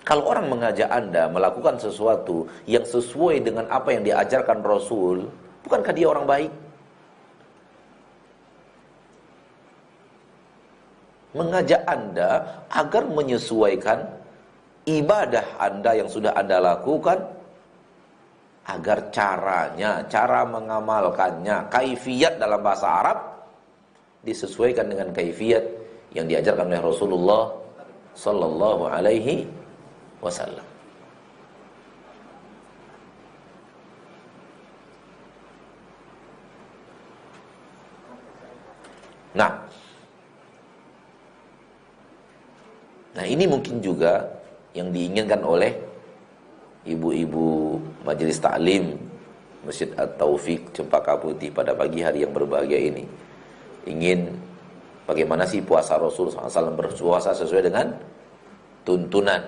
Kalau orang mengajak Anda melakukan sesuatu yang sesuai dengan apa yang diajarkan Rasul, bukankah dia orang baik? Mengajak Anda agar menyesuaikan ibadah Anda yang sudah Anda lakukan, agar caranya, cara mengamalkannya, kaifiyat dalam bahasa Arab disesuaikan dengan kaifiyat yang diajarkan oleh Rasulullah sallallahu alaihi wasallam. Nah, ini mungkin juga yang diinginkan oleh ibu-ibu majelis taklim Masjid At-Taufik Cempaka Putih pada pagi hari yang berbahagia ini. Ingin bagaimana sih puasa Rasul SAW, berpuasa sesuai dengan tuntunan.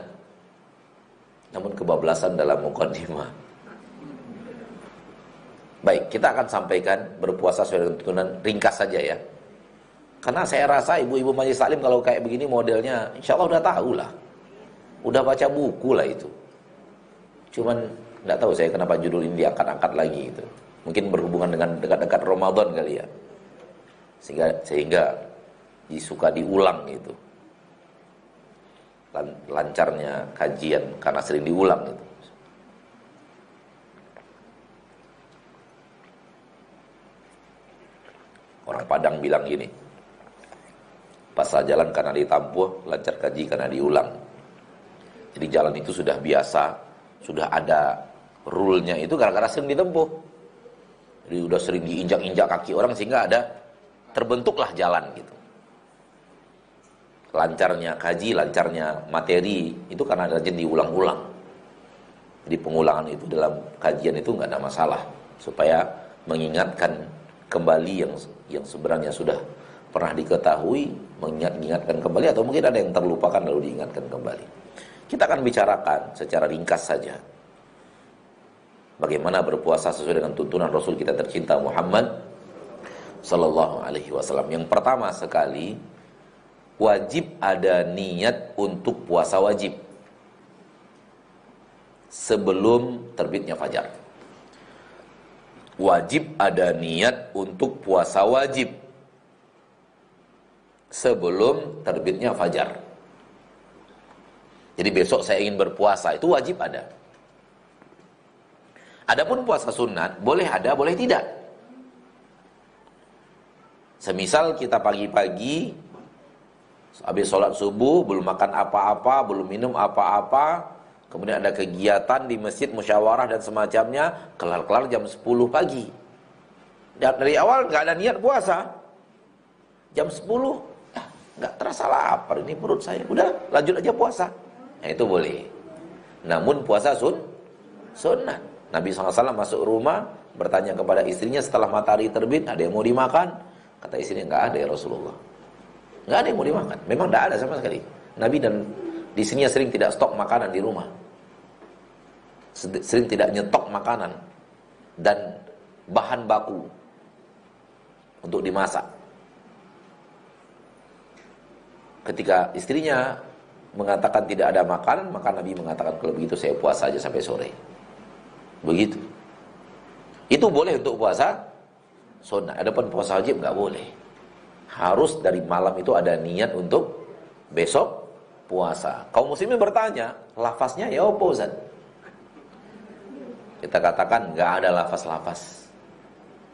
Namun kebablasan dalam mukadimah. Baik, kita akan sampaikan berpuasa sesuai dengan tuntunan ringkas saja ya. Karena saya rasa ibu-ibu majelis taklim kalau kayak begini modelnya, insya Allah udah tahu lah. Udah baca buku lah itu. Cuman nggak tahu saya kenapa judul ini diangkat-angkat lagi gitu. Mungkin berhubungan dengan dekat-dekat Ramadan kali ya. Sehingga disuka diulang gitu. Lancarnya kajian karena sering diulang gitu. Orang Padang bilang gini, pasal jalan karena ditampuh, lancar kaji karena diulang. Jadi jalan itu sudah biasa, sudah ada rule-nya itu gara-gara sering ditempuh. Jadi udah sering diinjak-injak kaki orang sehingga terbentuklah jalan gitu. Lancarnya kaji, lancarnya materi itu karena rajin diulang-ulang. Jadi pengulangan itu dalam kajian itu nggak ada masalah, supaya mengingatkan kembali yang sebenarnya sudah pernah diketahui, mengingatkan kembali, atau mungkin ada yang terlupakan lalu diingatkan kembali. Kita akan bicarakan secara ringkas saja bagaimana berpuasa sesuai dengan tuntunan Rasul kita tercinta Muhammad sallallahu alaihi wasallam. Yang pertama sekali, wajib ada niat untuk puasa wajib sebelum terbitnya fajar. Wajib ada niat untuk puasa wajib sebelum terbitnya fajar. Jadi besok saya ingin berpuasa, itu wajib ada. Adapun puasa sunat, boleh ada, boleh tidak. Semisal kita pagi-pagi habis sholat subuh, belum makan apa-apa, belum minum apa-apa, kemudian ada kegiatan di masjid, musyawarah dan semacamnya, kelar-kelar jam 10 pagi. Dari awal nggak ada niat puasa. Jam 10 nggak terasa lapar, ini perut saya, udah lanjut aja puasa. Nah, itu boleh. Namun puasa sunnah. Nabi SAW masuk rumah, bertanya kepada istrinya setelah matahari terbit, ada yang mau dimakan? Kata istrinya, nggak ada ya Rasulullah. Nggak ada yang mau dimakan. Memang nggak ada sama sekali. Nabi dan istrinya sering tidak stok makanan di rumah, sering tidak nyetok makanan dan bahan baku untuk dimasak. Ketika istrinya mengatakan tidak ada makanan, maka Nabi mengatakan, kalau begitu saya puasa aja sampai sore. Begitu. Itu boleh untuk puasa sunnah. Adapun puasa wajib nggak boleh. Harus dari malam itu ada niat untuk besok puasa. Kaum muslimin bertanya, lafaznya ya apa Ustaz? Kita katakan nggak ada lafaz-lafaz.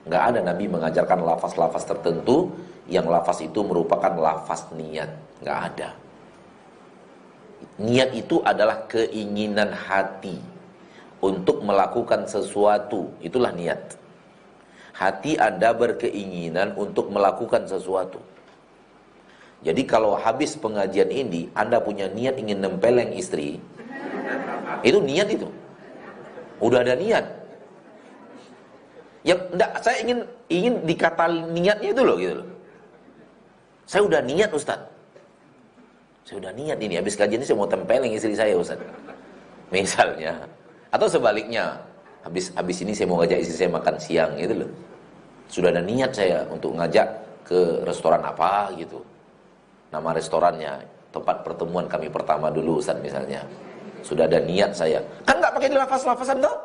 Nggak ada, Nabi mengajarkan lafaz-lafaz tertentu yang lafaz itu merupakan lafaz niat. Nggak ada. Niat itu adalah keinginan hati untuk melakukan sesuatu. Itulah niat. Hati Anda berkeinginan untuk melakukan sesuatu. Jadi kalau habis pengajian ini Anda punya niat ingin nempeleng istri, itu niat itu. Udah ada niat. Ya enggak, saya ingin dikata niatnya itu loh gitu loh. Saya udah niat Ustaz. Saya udah niat ini habis kajian ini saya mau tempeleng istri saya Ustaz. Misalnya, atau sebaliknya, habis ini saya mau ngajak istri saya makan siang gitu loh. Sudah ada niat saya untuk ngajak ke restoran apa gitu. Nama restorannya, tempat pertemuan kami pertama dulu Ustaz misalnya. Sudah ada niat saya. Kan enggak pakai lafaz-lafazan toh?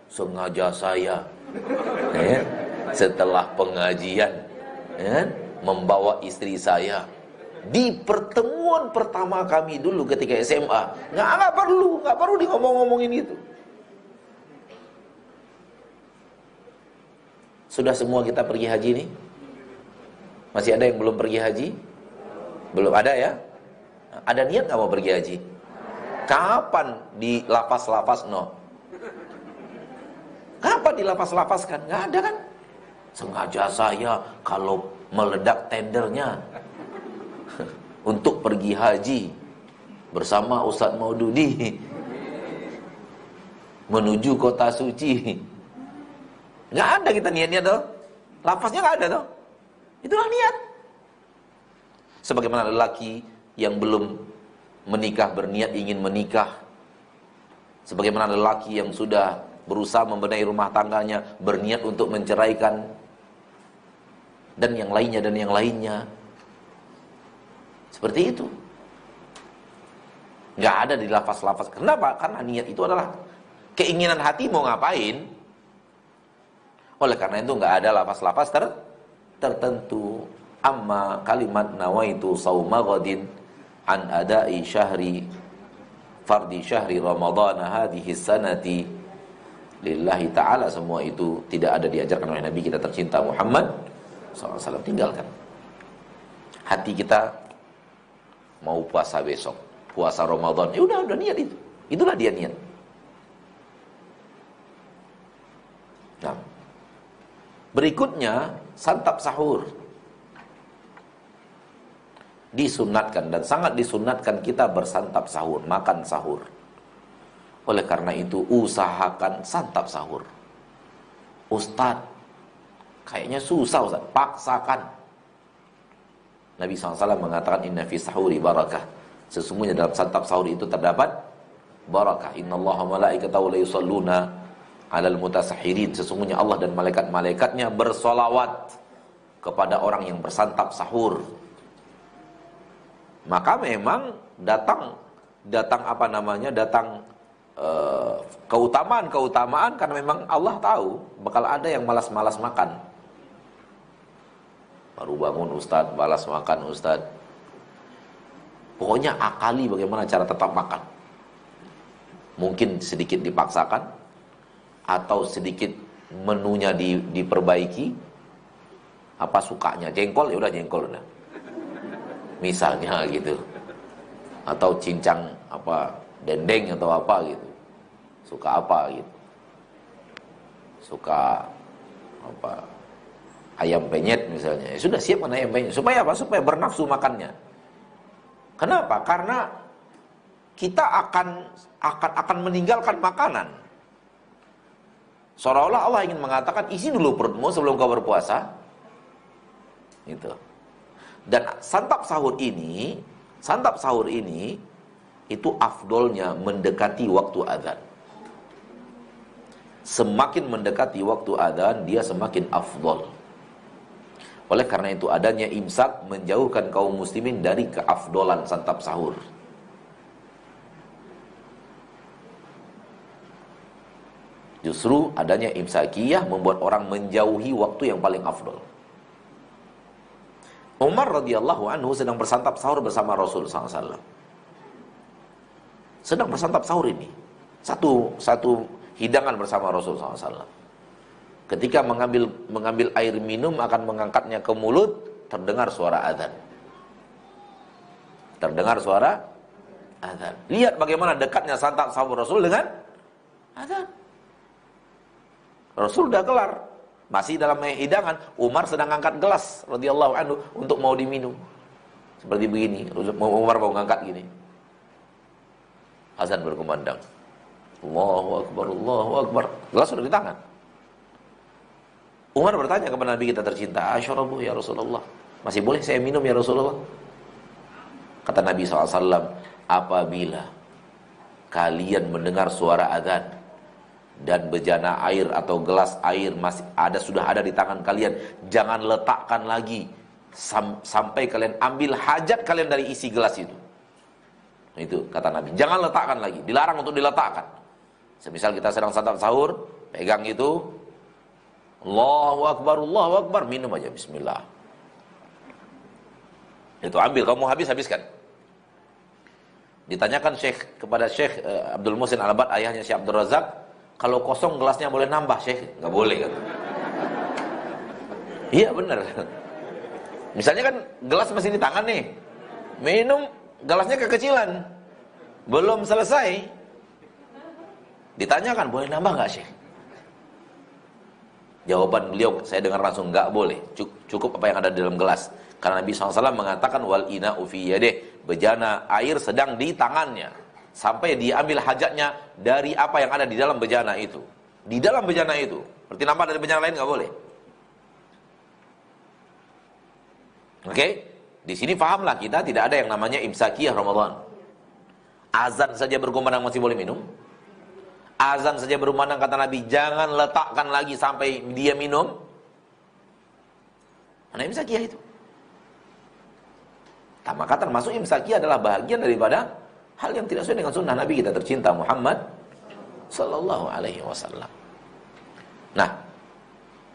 Sengaja saya setelah pengajian membawa istri saya di pertemuan pertama kami dulu ketika SMA. Nggak perlu di ngomong-ngomongin itu. Sudah semua kita pergi haji nih? Masih ada yang belum pergi haji? Belum ada ya? Ada niat nggak mau pergi haji? Kapan di lafaz-lafaz no? Kapan di lafaz-lafazkan? Nggak ada kan? Sengaja saya kalau meledak tendernya untuk pergi haji bersama Ustadz Maududi menuju kota suci. Nggak ada kita niatnya toh. Lafaznya nggak ada toh. Itulah niat. Sebagaimana lelaki yang belum menikah berniat ingin menikah. Sebagaimana lelaki yang sudah berusaha membenahi rumah tangganya berniat untuk menceraikan. Dan yang lainnya. Seperti itu. Nggak ada di lafaz-lafaz. Kenapa? Karena niat itu adalah keinginan hati mau ngapain. Oleh karena itu nggak ada lafaz-lafaz tertentu. Amma kalimat nawaitu sauma ghadin an adai syahri fardi syahri ramadhan hadhihi sanati lillahi ta'ala, semua itu tidak ada diajarkan oleh Nabi kita tercinta Muhammad SAW. Tinggalkan. Hati kita mau puasa besok, puasa Ramadan, ya udah niat itu. Itulah dia niat. Nah, berikutnya santap sahur. Disunatkan dan sangat disunatkan kita bersantap sahur, makan sahur. Oleh karena itu usahakan santap sahur. Ustadz, Kayaknya susah Ustaz, paksakan. Nabi SAW mengatakan inna fi sahuri barakah. Sesungguhnya dalam santap sahur itu terdapat barakah. Innallaha malaikatahu la yusalluna 'alal mutasahhirin. Sesungguhnya Allah dan malaikat-malaikatnya bersolawat kepada orang yang bersantap sahur. Maka memang datang keutamaan karena memang Allah tahu bakal ada yang malas-malas makan. Baru bangun Ustadz, balas makan Ustadz. Pokoknya akali bagaimana cara tetap makan. Mungkin sedikit dipaksakan, atau sedikit menunya diperbaiki. Apa sukanya, jengkol ya udah jengkol udah. Misalnya gitu. Atau cincang apa, dendeng atau apa gitu. Suka apa gitu. Suka apa, ayam penyet misalnya, ya sudah siapkan ayam penyet. Supaya apa? Supaya bernafsu makannya. Kenapa? Karena kita akan meninggalkan makanan. Seolah-olah Allah ingin mengatakan isi dulu perutmu sebelum kau berpuasa. Gitu. Dan santap sahur ini itu afdolnya mendekati waktu azan. Semakin mendekati waktu azan, dia semakin afdol. Oleh karena itu adanya imsak menjauhkan kaum muslimin dari keafdolan santap sahur. Justru adanya imsakiyah membuat orang menjauhi waktu yang paling afdol. Umar radhiyallahu anhu sedang bersantap sahur bersama Rasul SAW. Sedang bersantap sahur ini. Satu hidangan bersama Rasul SAW. Ketika mengambil air minum akan mengangkatnya ke mulut, terdengar suara azan. Terdengar suara azan. Lihat bagaimana dekatnya santap sahur Rasul dengan azan. Rasul sudah kelar, masih dalam hidangan. Umar sedang angkat gelas radhiyallahu anhu untuk mau diminum. Seperti begini, Umar mau ngangkat gini. Azan berkumandang. Allahu Akbar, Allahu Akbar. Gelas sudah di tangan. Umar bertanya kepada Nabi kita tercinta, "Asyarabu ya Rasulullah, masih boleh saya minum ya Rasulullah?" Kata Nabi SAW, apabila kalian mendengar suara azan dan bejana air atau gelas air sudah ada di tangan kalian, jangan letakkan lagi sampai kalian ambil hajat kalian dari isi gelas itu. Itu kata Nabi, jangan letakkan lagi, dilarang untuk diletakkan. Semisal kita sedang santap sahur, pegang itu, Allahu Akbar, minum aja bismillah. Itu ambil, kamu habiskan. Ditanyakan kepada Syekh Abdul Muhsin Al-Abbad, ayahnya Syekh Abdul Razak, kalau kosong gelasnya boleh nambah, Syekh? Enggak boleh kan? Iya benar. Misalnya kan gelas masih di tangan nih. Minum, gelasnya kekecilan. Belum selesai. Ditanyakan, boleh nambah enggak, Syekh? Jawaban beliau saya dengar langsung, enggak boleh. Cukup apa yang ada di dalam gelas. Karena Nabi SAW mengatakan wal ina'u fi yadih, bejana air sedang di tangannya sampai diambil hajatnya dari apa yang ada di dalam bejana itu. Di dalam bejana itu. Berarti nambah dari bejana lain enggak boleh. Oke? Di sini pahamlah kita tidak ada yang namanya imsakiyah Ramadan. Azan saja berkumandang masih boleh minum. Azan saja berkumandang kata Nabi jangan letakkan lagi sampai dia minum. Mana imsakiyah itu? Maka termasuk imsakiyah adalah bahagian daripada hal yang tidak sesuai dengan sunnah Nabi kita tercinta Muhammad sallallahu alaihi wasallam. Nah,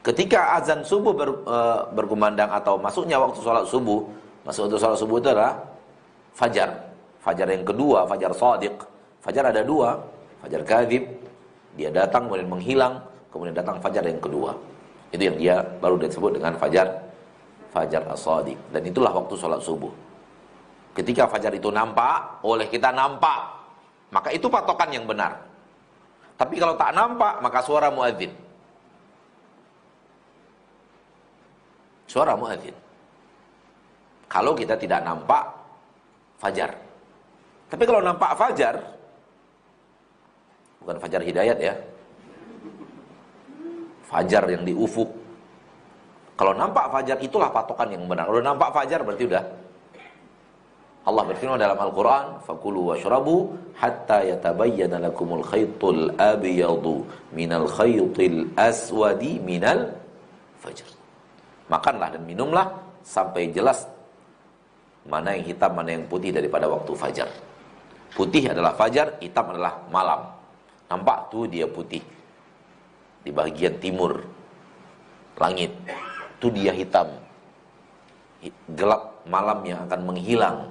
ketika azan subuh berkumandang atau masuknya waktu sholat subuh, masuk waktu sholat subuh itu adalah fajar. Fajar yang kedua, fajar shadiq. Fajar ada dua, fajar kadzib, dia datang kemudian menghilang, kemudian datang fajar yang kedua. Itu yang dia baru disebut dengan fajar as-shadiq. Dan itulah waktu sholat subuh. Ketika fajar itu nampak, oleh kita nampak, maka itu patokan yang benar. Tapi kalau tak nampak, maka suara muadzin. Suara muadzin. Kalau kita tidak nampak fajar. Tapi kalau nampak fajar, bukan fajar hidayat ya, fajar yang di ufuk, Kalau nampak fajar itulah patokan yang benar. Kalau nampak fajar berarti udah. Allah berfirman dalam Al-Quran, fakulu washrabu hatta yatabayyana lakumul khaytul abyadu minal khaytil aswadi minal fajr. Makanlah dan minumlah sampai jelas mana yang hitam, mana yang putih daripada waktu fajar. Putih adalah fajar, hitam adalah malam. Nampak tuh dia putih di bagian timur langit, itu dia hitam, gelap, malam yang akan menghilang.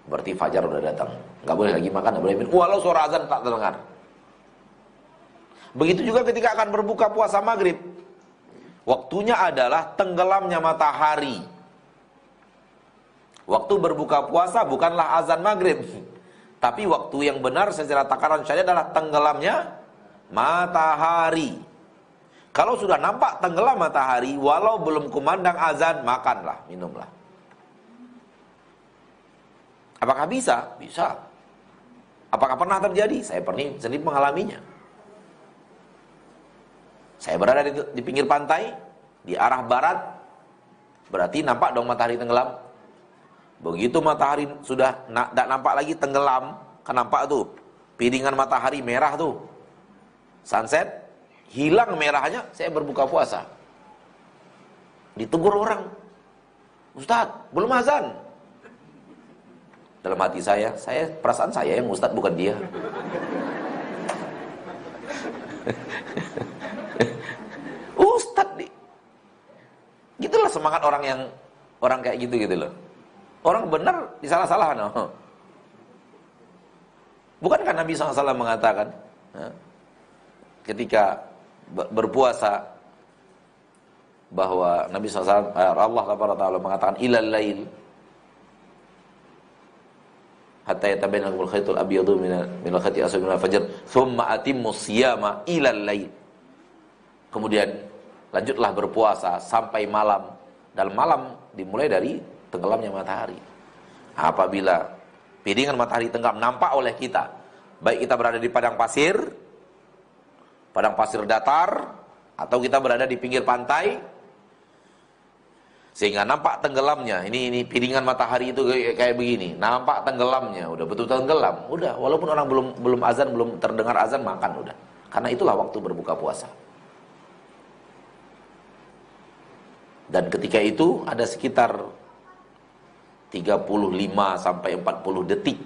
Berarti fajar udah datang. Gak boleh lagi makan, gak boleh minum, walau suara azan tak terdengar. Begitu juga ketika akan berbuka puasa maghrib. Waktunya adalah tenggelamnya matahari. Waktu berbuka puasa bukanlah azan maghrib, tapi waktu yang benar secara takaran syariat adalah tenggelamnya matahari. Kalau sudah nampak tenggelam matahari, walau belum kumandang azan, makanlah, minumlah. Apakah bisa? Bisa. Apakah pernah terjadi? Saya pernah sendiri mengalaminya. Saya berada di pinggir pantai, di arah barat, berarti nampak dong matahari tenggelam. Begitu matahari sudah tak nampak lagi tenggelam, kan nampak tuh, piringan matahari merah tuh, sunset, hilang merahnya, saya berbuka puasa. Ditegur orang, Ustadz, belum azan. Dalam hati saya perasaan saya yang Ustadz, bukan dia. Ustadz nih. Gitulah semangat orang kayak gitu loh. Orang benar disalah-salah, no. Bukankah Nabi SAW mengatakan ketika berpuasa bahwa Nabi SAW, Allah Taala mengatakan ilal lail hatta yatabayyana lakumul khaytul abyadu minal khayti aswad minal fajr thumma atimmus siyama ilal lail. Kemudian lanjutlah berpuasa sampai malam, dan malam dimulai dari tenggelamnya matahari. Apabila piringan matahari tenggelam nampak oleh kita, baik kita berada di padang pasir datar, atau kita berada di pinggir pantai, sehingga nampak tenggelamnya. Ini piringan matahari itu kayak begini, nampak tenggelamnya, udah betul-betul tenggelam, udah. Walaupun orang belum azan, belum terdengar azan, makan udah. Karena itulah waktu berbuka puasa. Dan ketika itu ada sekitar 35 sampai 40 detik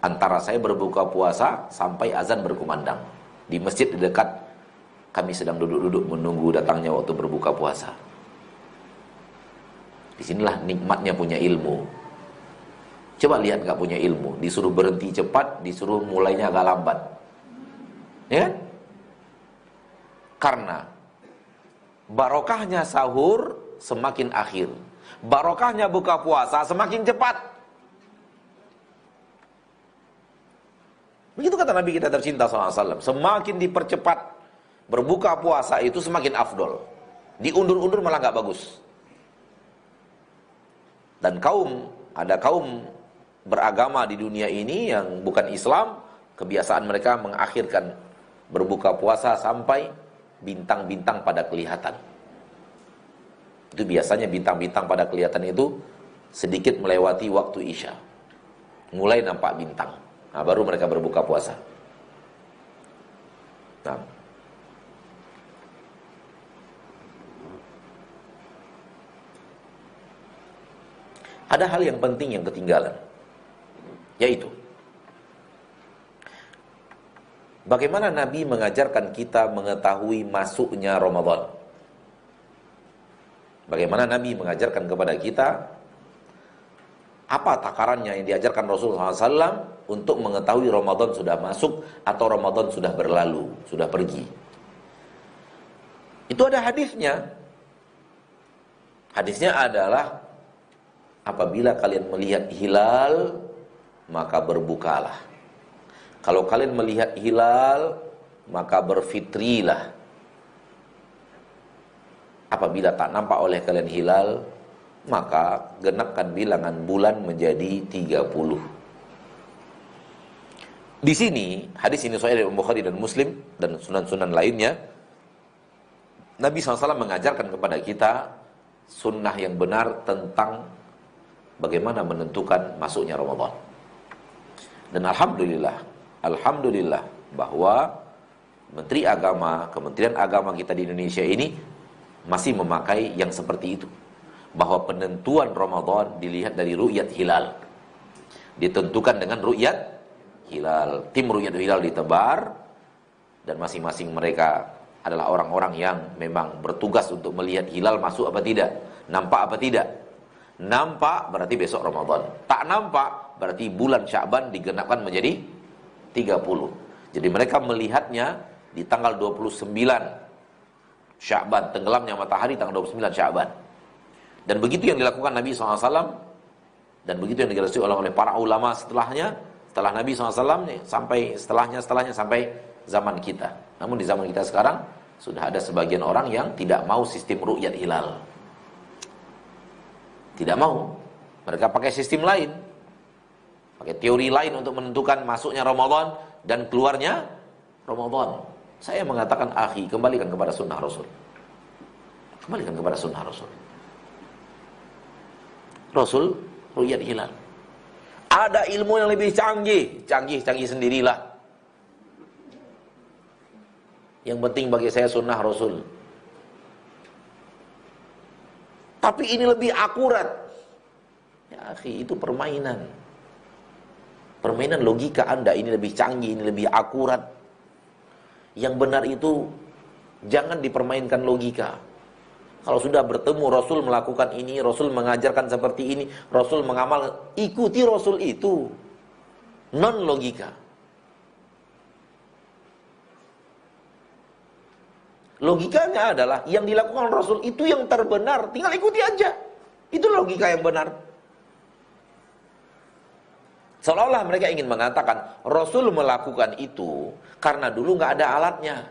antara saya berbuka puasa sampai azan berkumandang di masjid di dekat kami sedang duduk-duduk menunggu datangnya waktu berbuka puasa. Disinilah nikmatnya punya ilmu. Coba lihat gak punya ilmu, disuruh berhenti cepat, disuruh mulainya agak lambat, ya kan? Karena barokahnya sahur semakin akhir, barokahnya buka puasa semakin cepat. Begitu kata Nabi kita tercinta SAW. Semakin dipercepat berbuka puasa itu semakin afdol. Diundur-undur malah gak bagus. Dan ada kaum beragama di dunia ini yang bukan Islam, kebiasaan mereka mengakhirkan berbuka puasa sampai bintang-bintang pada kelihatan. Itu biasanya bintang-bintang pada kelihatan itu sedikit melewati waktu Isya, mulai nampak bintang. Nah, baru mereka berbuka puasa. Nah, ada hal yang penting yang ketinggalan, yaitu bagaimana Nabi mengajarkan kita mengetahui masuknya Ramadan. Bagaimana Nabi mengajarkan kepada kita apa takarannya yang diajarkan Rasulullah SAW untuk mengetahui Ramadan sudah masuk atau Ramadan sudah berlalu, sudah pergi. Itu ada hadisnya. Hadisnya adalah apabila kalian melihat hilal, maka berbukalah. Kalau kalian melihat hilal, maka berfitrilah. Apabila tak nampak oleh kalian hilal, maka genapkan bilangan bulan menjadi 30. Di sini, hadis ini sahih dari Bukhari dan Muslim dan sunan-sunan lainnya, Nabi SAW mengajarkan kepada kita sunnah yang benar tentang bagaimana menentukan masuknya Ramadan. Dan alhamdulillah bahwa Menteri Agama, Kementerian Agama kita di Indonesia ini masih memakai yang seperti itu. Bahwa penentuan Ramadan dilihat dari ru'yat hilal. Ditentukan dengan ru'yat hilal. Tim ru'yat hilal ditebar, dan masing-masing mereka adalah orang-orang yang memang bertugas untuk melihat hilal masuk apa tidak, nampak apa tidak. Nampak berarti besok Ramadan. Tak nampak berarti bulan Sya'ban digenapkan menjadi 30. Jadi mereka melihatnya di tanggal 29 Sya'ban, tenggelamnya matahari tanggal 29 Sya'ban. Dan begitu yang dilakukan Nabi SAW, dan begitu yang digarisbawahi oleh para ulama setelahnya, setelah Nabi SAW sampai setelahnya sampai zaman kita. Namun di zaman kita sekarang sudah ada sebagian orang yang tidak mau sistem ru'yat hilal. Tidak mau. Mereka pakai sistem lain, pakai teori lain untuk menentukan masuknya Ramadan dan keluarnya Ramadan. Saya mengatakan, akhi, kembalikan kepada sunnah Rasul. Kembalikan kepada sunnah Rasul. Rasul ru'yat hilal. Ada ilmu yang lebih canggih sendirilah. Yang penting bagi saya sunnah Rasul. Tapi ini lebih akurat. Ya akhi, itu permainan. Permainan logika Anda ini lebih canggih, ini lebih akurat. Yang benar itu jangan dipermainkan logika. Kalau sudah bertemu Rasul melakukan ini, Rasul mengajarkan seperti ini, Rasul mengamal, ikuti Rasul itu. Non logika. Logikanya adalah yang dilakukan Rasul itu yang terbenar, tinggal ikuti aja. Itu logika yang benar. Seolah-olah mereka ingin mengatakan Rasul melakukan itu karena dulu nggak ada alatnya.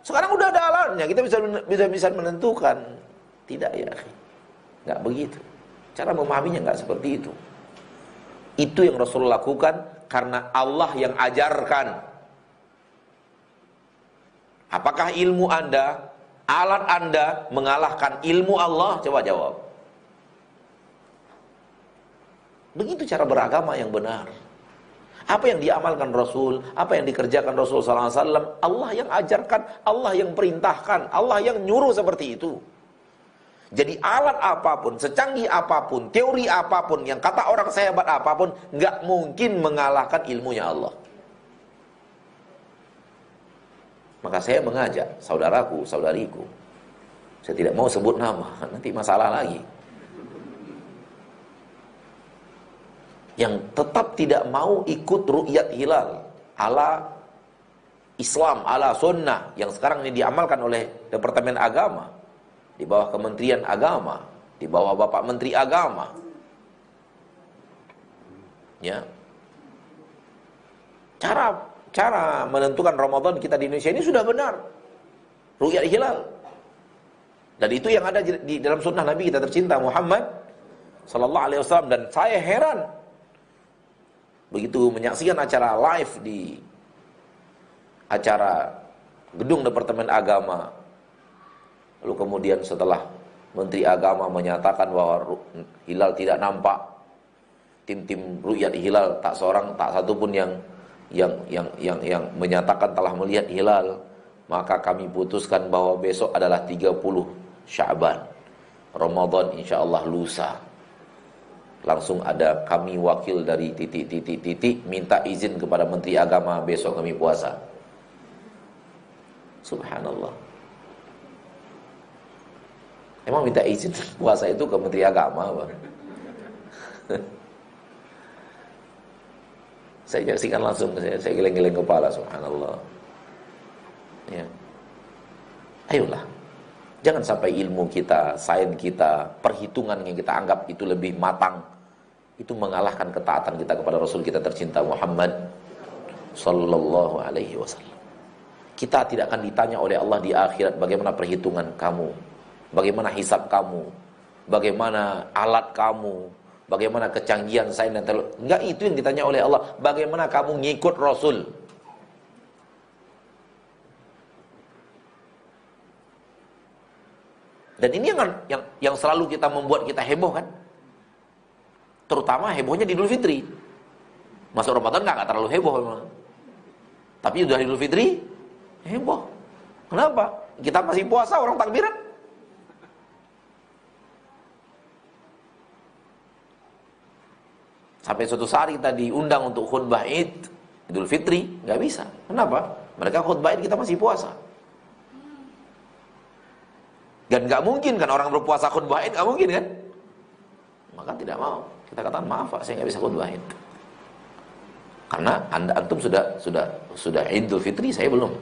Sekarang udah ada alatnya, kita bisa menentukan. Tidak ya, nggak begitu. Cara memahaminya nggak seperti itu. Itu yang Rasul lakukan karena Allah yang ajarkan. Apakah ilmu Anda, alat Anda mengalahkan ilmu Allah? Coba jawab. Begitu cara beragama yang benar. Apa yang diamalkan Rasul, apa yang dikerjakan Rasul SAW, Allah yang ajarkan, Allah yang perintahkan, Allah yang nyuruh seperti itu. Jadi alat apapun, secanggih apapun, teori apapun, yang kata orang sehebat apapun, nggak mungkin mengalahkan ilmunya Allah. Maka saya mengajak saudaraku, saudariku, saya tidak mau sebut nama, nanti masalah lagi, yang tetap tidak mau ikut ru'yat hilal ala Islam, ala sunnah yang sekarang ini diamalkan oleh Departemen Agama di bawah Kementerian Agama, di bawah Bapak Menteri Agama. Ya. Cara menentukan Ramadan kita di Indonesia ini sudah benar. Ru'yat hilal. Dan itu yang ada di dalam sunnah Nabi kita tercinta Muhammad sallallahu alaihi wasallam. Dan saya heran begitu menyaksikan acara live di acara gedung Departemen Agama. Lalu kemudian setelah Menteri Agama menyatakan bahwa hilal tidak nampak, tim-tim ru'yat hilal tak satu pun yang menyatakan telah melihat hilal, maka kami putuskan bahwa besok adalah 30 Sya'ban, Ramadan insyaallah lusa. Langsung ada kami wakil dari titik minta izin kepada Menteri Agama, besok kami puasa. Subhanallah. Emang minta izin puasa itu ke Menteri Agama, Bang? Saya nyaksikan langsung, saya geleng-geleng kepala, subhanallah. Ya. Ayolah, jangan sampai ilmu kita, sains kita, perhitungan yang kita anggap itu lebih matang, itu mengalahkan ketaatan kita kepada Rasul kita tercinta Muhammad sallallahu alaihi wasallam. Kita tidak akan ditanya oleh Allah di akhirat bagaimana perhitungan kamu, bagaimana hisab kamu, bagaimana alat kamu, bagaimana kecanggihan sains dan teknologi. Enggak itu yang ditanya oleh Allah. Bagaimana kamu ngikut Rasul. Dan ini yang selalu kita membuat kita heboh kan. Terutama hebohnya di Idul Fitri. Masuk Ramadan nggak terlalu heboh memang. Tapi udah Idul Fitri heboh. Kenapa? Kita masih puasa, orang takbiran. Sampai suatu saat kita diundang untuk khutbah Idul Fitri, nggak bisa. Kenapa? Mereka khutbah kita masih puasa. Dan nggak mungkin kan orang berpuasa khutbah nggak mungkin kan? Maka tidak mau. Kita katakan maaf Pak, saya nggak bisa khutbah karena antum sudah Idul Fitri, saya belum.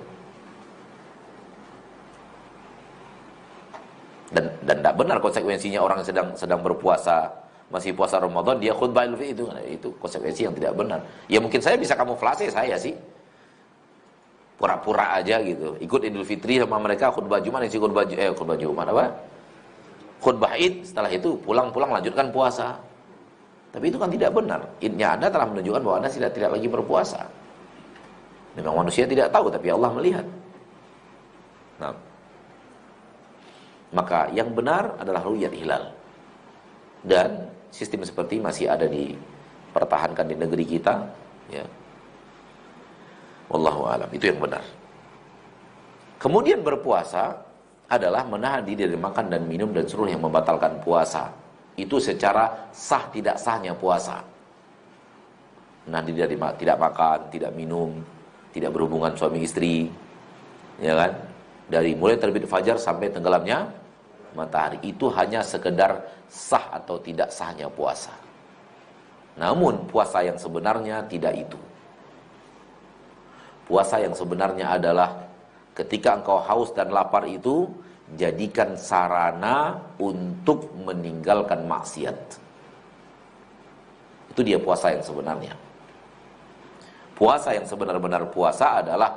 Dan tidak benar konsekuensinya orang yang sedang berpuasa, masih puasa Ramadan, dia khutbah Idul Fitri, itu konsekuensi yang tidak benar. Ya mungkin saya bisa kamuflase saya sih. Pura-pura aja gitu. Ikut Idul Fitri sama mereka khutbah Jumat, khutbah Jumat apa? Khutbah Id, setelah itu pulang-pulang lanjutkan puasa. Tapi itu kan tidak benar. Idnya Anda telah menunjukkan bahwa Anda tidak lagi berpuasa. Memang manusia tidak tahu, tapi Allah melihat. Nah, maka yang benar adalah ru'yat hilal. Dan sistem seperti masih ada dipertahankan di negeri kita, ya. Wallahu a'lam, itu yang benar. Kemudian berpuasa adalah menahan diri dari makan dan minum dan seluruh yang membatalkan puasa. Itu secara sah tidak sahnya puasa. Menahan diri dari tidak makan, tidak minum, tidak berhubungan suami istri, ya kan? Dari mulai terbit fajar sampai tenggelamnya matahari, itu hanya sekedar sah atau tidak sahnya puasa. Namun puasa yang sebenarnya tidak itu. Puasa yang sebenarnya adalah ketika engkau haus dan lapar itu, jadikan sarana untuk meninggalkan maksiat. Itu dia puasa yang sebenarnya. Puasa yang sebenar-benar puasa adalah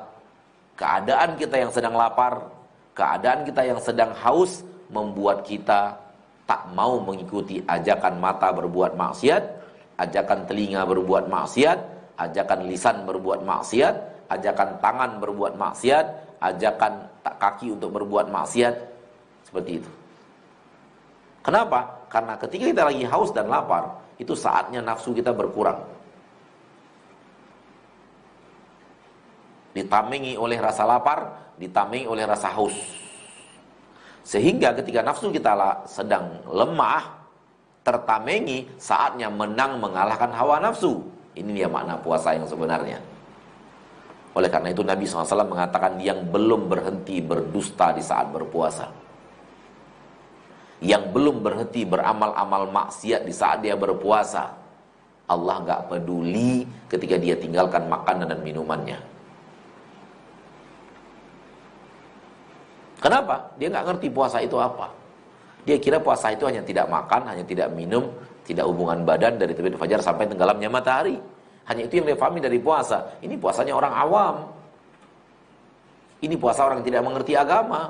keadaan kita yang sedang lapar, keadaan kita yang sedang haus, membuat kita tak mau mengikuti ajakan mata berbuat maksiat, ajakan telinga berbuat maksiat, ajakan lisan berbuat maksiat, ajakan tangan berbuat maksiat, ajakan kaki untuk berbuat maksiat. Seperti itu. Kenapa? Karena ketika kita lagi haus dan lapar, itu saatnya nafsu kita berkurang. Ditamengi oleh rasa lapar, ditamengi oleh rasa haus. Sehingga ketika nafsu kita sedang lemah, tertamengi, saatnya menang mengalahkan hawa nafsu. Ini dia makna puasa yang sebenarnya. Oleh karena itu Nabi SAW mengatakan yang belum berhenti berdusta di saat berpuasa, yang belum berhenti beramal-amal maksiat di saat dia berpuasa, Allah gak peduli ketika dia tinggalkan makanan dan minumannya. Kenapa? Dia gak ngerti puasa itu apa. Dia kira puasa itu hanya tidak makan, hanya tidak minum, tidak hubungan badan dari terbit fajar sampai tenggelamnya matahari. Hanya itu yang dia pahami dari puasa. Ini puasanya orang awam. Ini puasa orang yang tidak mengerti agama.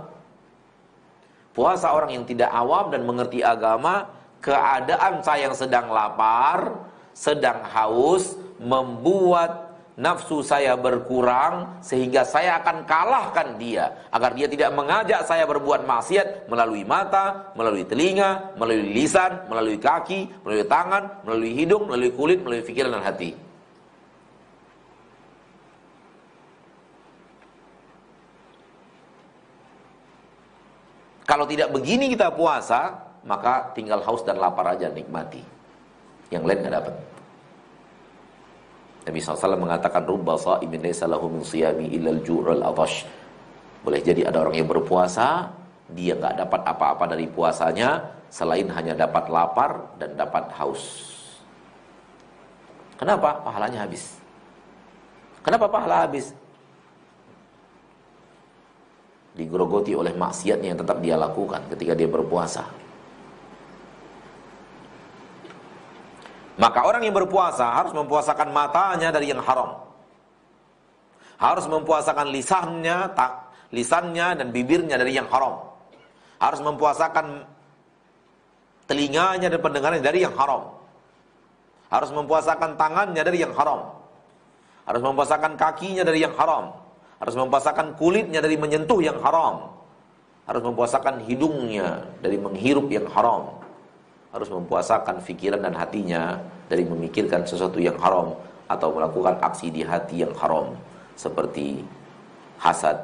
Puasa orang yang tidak awam dan mengerti agama, keadaan saya yang sedang lapar, sedang haus, membuat nafsu saya berkurang, sehingga saya akan kalahkan dia, agar dia tidak mengajak saya berbuat maksiat melalui mata, melalui telinga, melalui lisan, melalui kaki, melalui tangan, melalui hidung, melalui kulit, melalui pikiran dan hati. Kalau tidak begini kita puasa, maka tinggal haus dan lapar aja nikmati. Yang lain nggak dapat. Nabi SAW mengatakan rubba sha'imin laysa lahu min siyami illa al-ju'ul atash. Boleh jadi ada orang yang berpuasa, dia nggak dapat apa-apa dari puasanya selain hanya dapat lapar dan dapat haus. Kenapa? Pahalanya habis. Kenapa pahala habis? Digerogoti oleh maksiatnya yang tetap dia lakukan ketika dia berpuasa. Maka orang yang berpuasa harus mempuasakan matanya dari yang haram, harus mempuasakan lisannya dan bibirnya dari yang haram, harus mempuasakan telinganya dan pendengarannya dari yang haram, harus mempuasakan tangannya dari yang haram, harus mempuasakan kakinya dari yang haram, harus mempuasakan kulitnya dari menyentuh yang haram, harus mempuasakan hidungnya dari menghirup yang haram, harus mempuasakan fikiran dan hatinya dari memikirkan sesuatu yang haram atau melakukan aksi di hati yang haram, seperti hasad,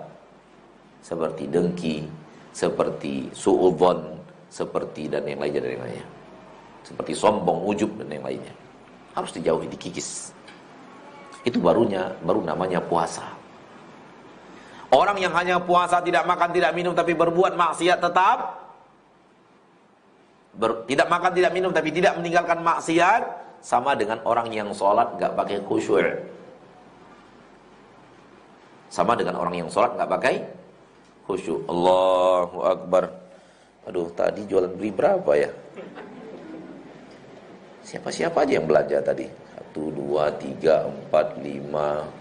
seperti dengki, seperti suudzon, seperti dan yang lainnya, seperti sombong, ujub dan yang lainnya. Harus dijauhi, dikikis. Itu baru namanya puasa. Orang yang hanya puasa, tidak makan, tidak minum, tapi berbuat maksiat tetap, tidak makan, tidak minum, tapi tidak meninggalkan maksiat, sama dengan orang yang sholat gak pakai khusyuk. Sama dengan orang yang sholat gak pakai khusyuk. Allahu Akbar. Aduh, tadi jualan beli berapa ya? Siapa aja yang belanja tadi? 1, 2, 3, 4, 5.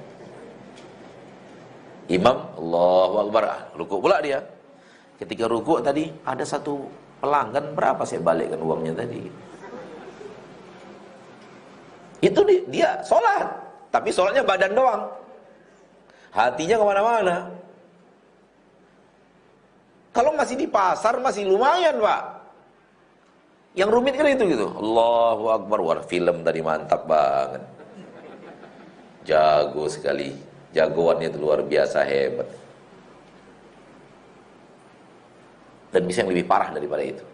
Imam, Allahu Akbar. Rukuk pula dia. Ketika rukuk tadi, ada satu pelanggan, berapa saya balikkan uangnya tadi? Itu dia sholat, tapi sholatnya badan doang, hatinya kemana-mana. Kalau masih di pasar, masih lumayan, Pak. Yang rumit kan itu gitu. Allahu Akbar. Wah, film tadi mantap banget. Jago sekali. Jagoannya itu luar biasa, hebat. Dan bisa yang lebih parah daripada itu.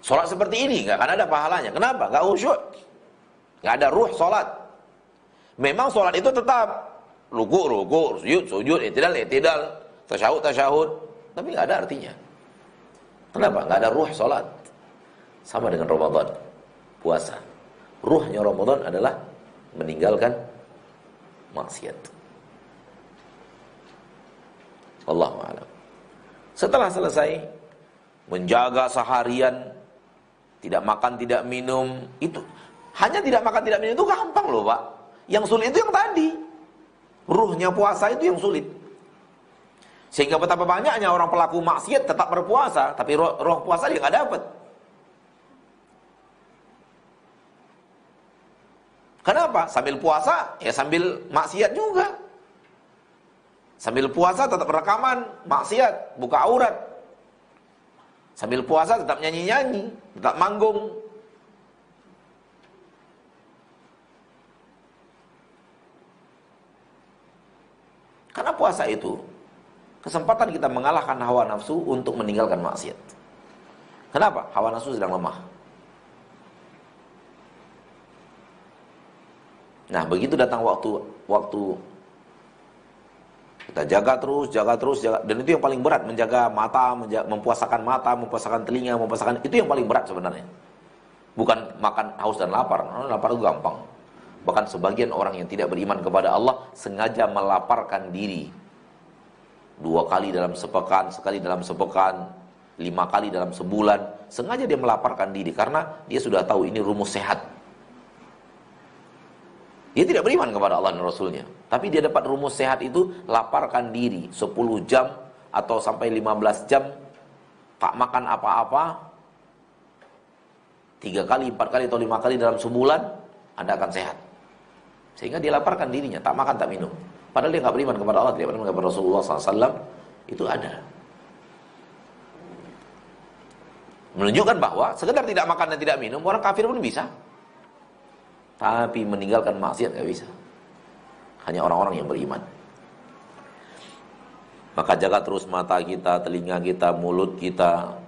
Sholat seperti ini gak akan ada pahalanya. Kenapa? Gak khusyuk, gak ada ruh sholat. Memang sholat itu tetap ruku, sujud, i'tidal, tasyahud, tapi gak ada artinya. Kenapa? Gak ada ruh sholat. Sama dengan Ramadan, puasa. Ruhnya Ramadan adalah meninggalkan maksiat. Wallahu a'lam. Setelah selesai menjaga seharian, tidak makan, tidak minum, itu hanya tidak makan, tidak minum itu gampang loh, Pak. Yang sulit itu yang tadi. Ruhnya puasa itu yang sulit. Sehingga betapa banyaknya orang pelaku maksiat tetap berpuasa, tapi roh puasa dia nggak dapat. Kenapa? Sambil puasa, ya sambil maksiat juga. Sambil puasa tetap rekaman, maksiat, buka aurat. Sambil puasa tetap nyanyi-nyanyi, tetap manggung. Karena puasa itu kesempatan kita mengalahkan hawa nafsu untuk meninggalkan maksiat. Kenapa? Hawa nafsu sedang lemah. Nah, begitu datang waktu kita jaga terus, dan itu yang paling berat, menjaga mata, mempuasakan telinga, itu yang paling berat sebenarnya. Bukan makan haus dan lapar. Lapar itu gampang. Bahkan sebagian orang yang tidak beriman kepada Allah sengaja melaparkan diri 2 kali dalam sepekan, sekali dalam sepekan, 5 kali dalam sebulan. Sengaja dia melaparkan diri karena dia sudah tahu ini rumus sehat. Dia tidak beriman kepada Allah dan Rasulnya, tapi dia dapat rumus sehat itu, laparkan diri 10 jam atau sampai 15 jam, tak makan apa-apa, 3 kali, 4 kali atau 5 kali dalam sebulan, Anda akan sehat. Sehingga dia laparkan dirinya, tak makan, tak minum. Padahal dia tidak beriman kepada Allah, tidak beriman kepada Rasulullah SAW. Itu ada. Menunjukkan bahwa sekedar tidak makan dan tidak minum, orang kafir pun bisa. Tapi meninggalkan maksiat tidak bisa. Hanya orang-orang yang beriman. Maka jaga terus mata kita, telinga kita, mulut kita,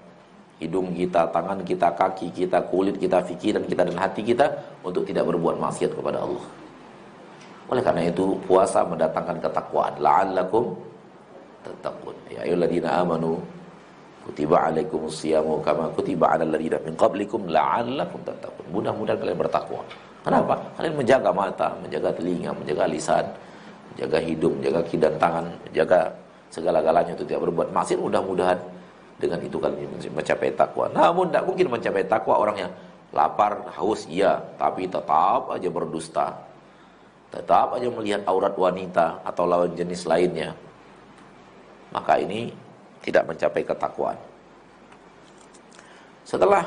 hidung kita, tangan kita, kaki kita, kulit kita, pikiran kita, dan hati kita untuk tidak berbuat maksiat kepada Allah. Oleh karena itu puasa mendatangkan ketakwaan. La'allakum tattaqun. Ya ayyuhalladzina amanu kutiba alaikumus syiyamu kama kutiba alal ladzina min qablikum la'allakum tattaqun. Mudah-mudahan kalian bertakwa. Kenapa? Kalian menjaga mata, menjaga telinga, menjaga lisan, menjaga hidung, menjaga kaki dan tangan, menjaga segala-galanya untuk tidak berbuat maksiat. Mudah-mudahan dengan itu kalian mencapai takwa. Namun tidak mungkin mencapai takwa orang yang lapar, haus, iya, tapi tetap aja berdusta. Tetap aja melihat aurat wanita atau lawan jenis lainnya. Maka ini tidak mencapai ketakwaan. Setelah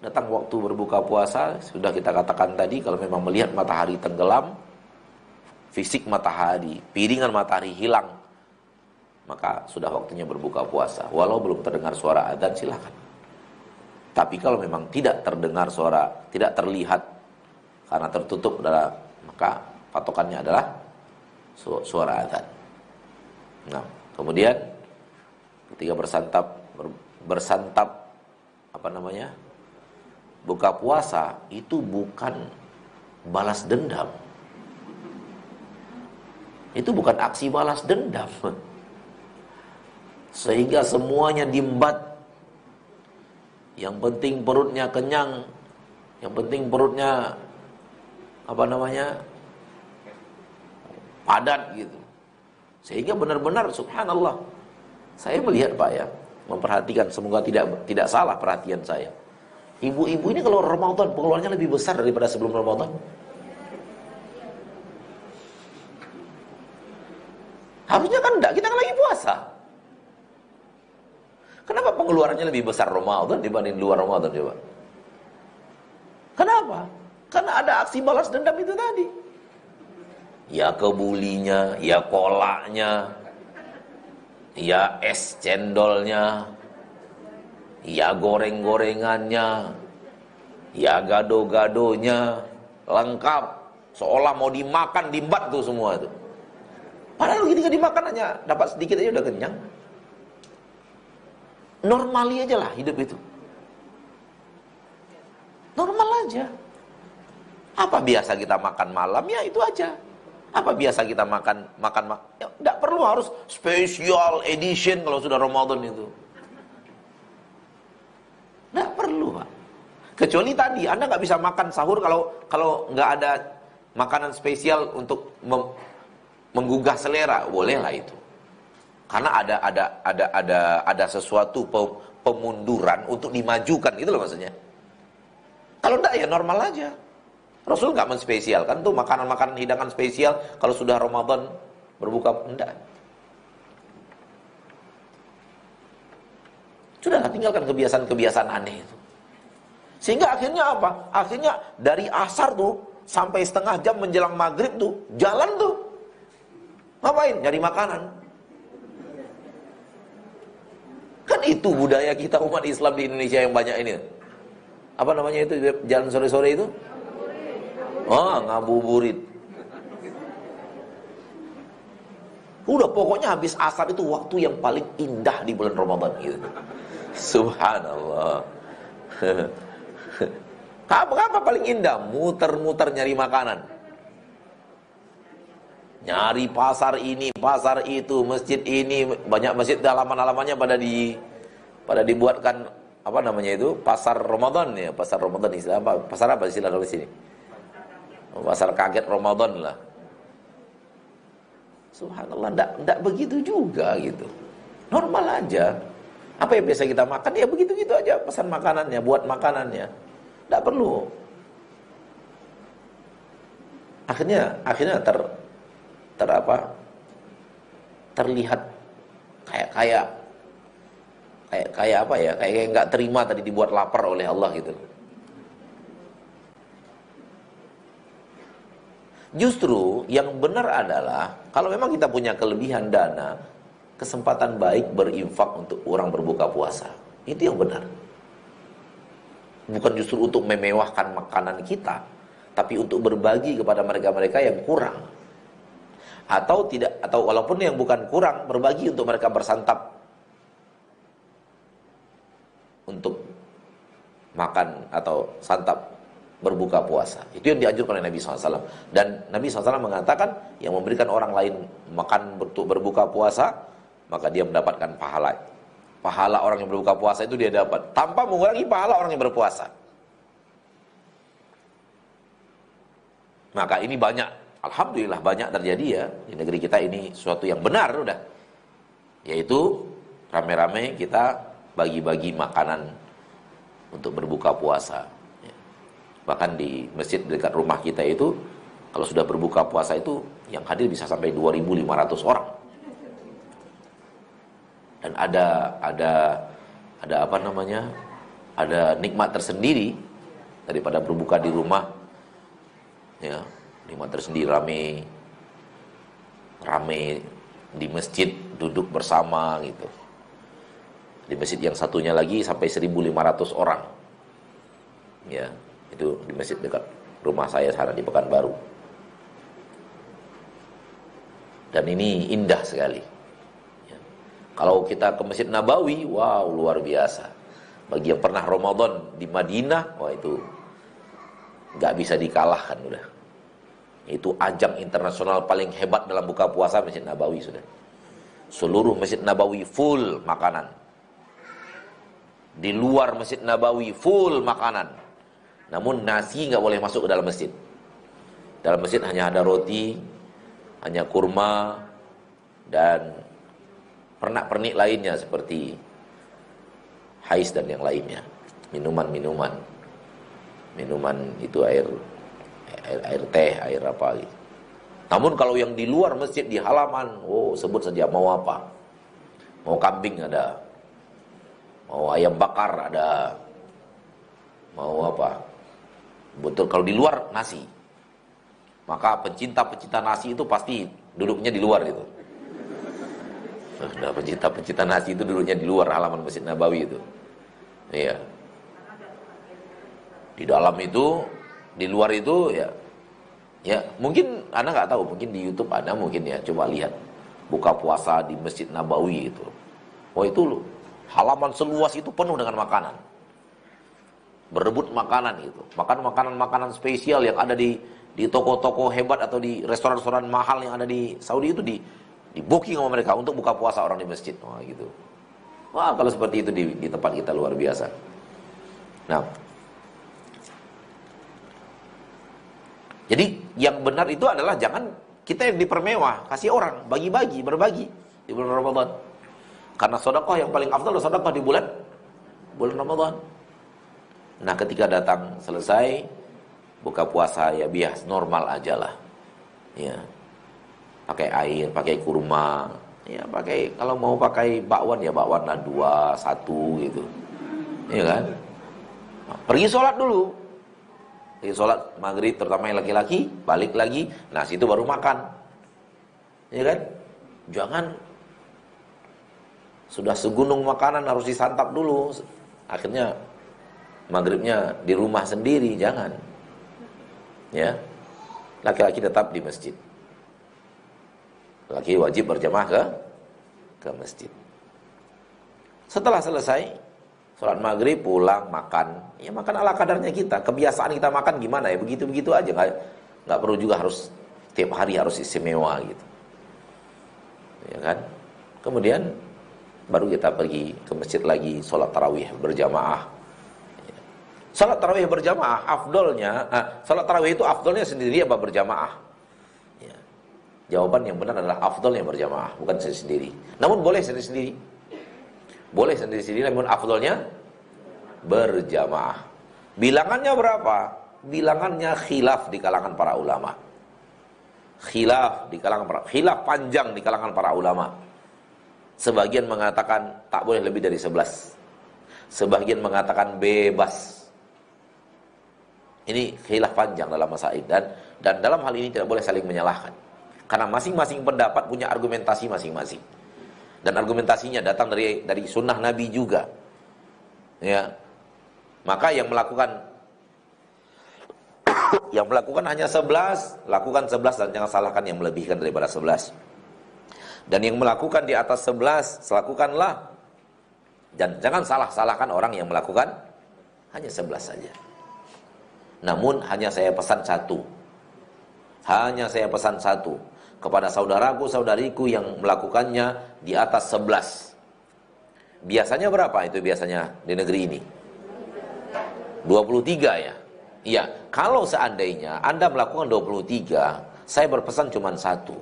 datang waktu berbuka puasa, sudah kita katakan tadi, kalau memang melihat matahari tenggelam, fisik matahari, piringan matahari hilang maka sudah waktunya berbuka puasa. Walau belum terdengar suara adzan, silakan. Tapi kalau memang tidak terdengar suara, tidak terlihat karena tertutup adalah, maka patokannya adalah suara adzan. Nah, kemudian ketika bersantap buka puasa itu bukan balas dendam. Itu bukan aksi balas dendam. Sehingga semuanya diembat. Yang penting perutnya kenyang, yang penting perutnya padat gitu. Sehingga benar-benar subhanallah, saya melihat Pak ya, memperhatikan, semoga tidak salah perhatian saya. Ibu-ibu ini kalau Ramadan pengeluarannya lebih besar daripada sebelum Ramadan. Harusnya kan enggak, kita kan lagi puasa. Kenapa pengeluarannya lebih besar Ramadan dibanding luar Ramadan coba? Kenapa? Karena ada aksi balas dendam itu tadi. Ya kebulinya, ya kolaknya, ya es cendolnya, ya goreng-gorengannya, ya gado-gadonya, lengkap. Seolah mau dimakan, diembat tuh semua tuh. Padahal ketika dimakan hanya dapat sedikit aja udah kenyang. Normali aja lah hidup itu. Normal aja. Apa biasa kita makan malam, ya itu aja. Apa biasa kita makan ya, tidak perlu harus special edition kalau sudah Ramadan itu. Tidak perlu Pak. Kecuali tadi Anda nggak bisa makan sahur kalau nggak ada makanan spesial untuk menggugah selera, bolehlah itu. Karena ada sesuatu pemunduran untuk dimajukan, itu loh maksudnya. Kalau enggak ya normal aja. Rasul enggak menspesialkan tuh makanan-makanan hidangan spesial kalau sudah Ramadan berbuka, enggak. Sudahlah, tinggalkan kebiasaan-kebiasaan aneh itu. Sehingga akhirnya apa? Akhirnya dari asar tuh sampai setengah jam menjelang maghrib tuh jalan tuh. Ngapain? Nyari makanan. Kan itu budaya kita umat Islam di Indonesia yang banyak ini. Apa namanya itu jalan sore-sore itu? Oh, ngabuburit. Udah pokoknya habis asar itu waktu yang paling indah di bulan Ramadan gitu. Subhanallah. Apa paling indah? Muter-muter nyari makanan. Nyari pasar ini, pasar itu, masjid ini, banyak masjid halaman-halamannya pada dibuatkan apa namanya itu? Pasar Ramadan ya, pasar Ramadan istilah apa? Pasar apa istilah di sini? Pasar kaget Ramadan lah. Subhanallah, enggak begitu juga gitu. Normal aja. Apa yang biasa kita makan ya begitu-gitu aja, pesan makanannya, buat makanannya. Enggak perlu. Akhirnya terlihat kayak apa ya, kayak nggak terima tadi dibuat lapar oleh Allah gitu. Justru yang benar adalah kalau memang kita punya kelebihan dana, kesempatan baik berinfak untuk orang berbuka puasa, itu yang benar. Bukan justru untuk memewahkan makanan kita, tapi untuk berbagi kepada mereka-mereka yang kurang. Atau walaupun yang bukan kurang, berbagi untuk mereka bersantap untuk makan atau santap berbuka puasa. Itu yang dianjurkan oleh Nabi SAW. Dan Nabi SAW mengatakan yang memberikan orang lain makan untuk berbuka puasa, maka dia mendapatkan pahala. Pahala orang yang berbuka puasa itu dia dapat tanpa mengurangi pahala orang yang berpuasa. Maka ini banyak, alhamdulillah banyak terjadi ya di negeri kita ini, suatu yang benar udah. Yaitu rame-rame kita bagi-bagi makanan untuk berbuka puasa. Bahkan di masjid dekat rumah kita itu, kalau sudah berbuka puasa itu yang hadir bisa sampai 2.500 orang. Dan ada apa namanya? Ada nikmat tersendiri daripada berbuka di rumah. Ya, nikmat tersendiri rame di masjid duduk bersama gitu. Di masjid yang satunya lagi sampai 1.500 orang. Ya, itu di masjid dekat rumah saya sana di Pekanbaru. Dan ini indah sekali. Ya. Kalau kita ke Masjid Nabawi, wow, luar biasa. Bagi yang pernah Ramadan di Madinah, wah itu nggak bisa dikalahkan udah. Itu ajang internasional paling hebat dalam buka puasa Masjid Nabawi sudah. Seluruh Masjid Nabawi full makanan. Di luar Masjid Nabawi full makanan. Namun nasi nggak boleh masuk ke dalam masjid. Dalam masjid hanya ada roti, hanya kurma, dan pernak-pernik lainnya seperti hais dan yang lainnya. Minuman itu air teh, air apa gitu. Namun kalau yang di luar masjid, di halaman, sebut saja mau apa. Mau kambing ada, mau ayam bakar ada, mau apa. Betul, kalau di luar nasi. Maka pencinta-pencinta nasi itu pasti duduknya di luar itu. Nah, pencinta-pencinta nasi itu duduknya di luar halaman Masjid Nabawi itu. Iya. Di dalam itu, di luar itu ya mungkin Anda nggak tahu, mungkin di YouTube ada mungkin ya, coba lihat buka puasa di Masjid Nabawi itu. Oh itu halaman seluas itu penuh dengan makanan. Berebut makanan itu. Makan makanan-makanan spesial yang ada di toko-toko hebat atau di restoran-restoran mahal yang ada di Saudi itu di booking sama mereka untuk buka puasa orang di masjid. Wah gitu. Wah kalau seperti itu di tempat kita luar biasa. Nah, jadi yang benar itu adalah jangan kita yang dipermewah, kasih orang, bagi-bagi, berbagi di bulan Ramadan. Karena sedekah yang paling afdal adalah sedekah di bulan Ramadan. Nah, ketika datang selesai buka puasa ya biasa normal aja lah. Ya. Pakai air, pakai kurma, ya pakai kalau mau pakai bakwan ya bakwan lah 2, 1 gitu. Iya kan? Nah, pergi sholat dulu. Pergi sholat maghrib terutama yang laki-laki, balik lagi, nah situ baru makan. Iya kan? Jangan sudah segunung makanan harus disantap dulu. Akhirnya maghribnya di rumah sendiri, jangan. Ya. Laki-laki tetap di masjid. Laki wajib berjamaah ke masjid. Setelah selesai sholat maghrib pulang makan. Ya makan ala kadarnya kita. Kebiasaan kita makan gimana ya, begitu-begitu aja. Nggak perlu juga harus tiap hari harus istimewa gitu. Ya kan? Kemudian baru kita pergi ke masjid lagi sholat tarawih berjamaah. Sholat tarawih berjamaah afdolnya, sholat tarawih itu afdolnya sendiri apa berjamaah? Ya. Jawaban yang benar adalah afdolnya berjamaah, bukan sendiri. Namun boleh sendiri-sendiri. Boleh sendiri-sendiri, namun afdolnya berjamaah. Bilangannya berapa? Bilangannya khilaf di kalangan para ulama. Khilaf panjang di kalangan para ulama. Sebagian mengatakan tak boleh lebih dari 11. Sebagian mengatakan bebas. Ini khilaf panjang dalam masail dan dalam hal ini tidak boleh saling menyalahkan. Karena masing-masing pendapat punya argumentasi masing-masing. Dan argumentasinya datang dari sunnah Nabi juga. Ya. Maka yang melakukan hanya 11, lakukan 11 dan jangan salahkan yang melebihkan daripada 11. Dan yang melakukan di atas 11, lakukanlah. Dan jangan salahkan orang yang melakukan hanya 11 saja. Namun hanya saya pesan satu. Kepada saudaraku-saudariku yang melakukannya di atas 11. Biasanya berapa itu biasanya di negeri ini? 23 ya? Iya, kalau seandainya Anda melakukan 23, saya berpesan cuma satu.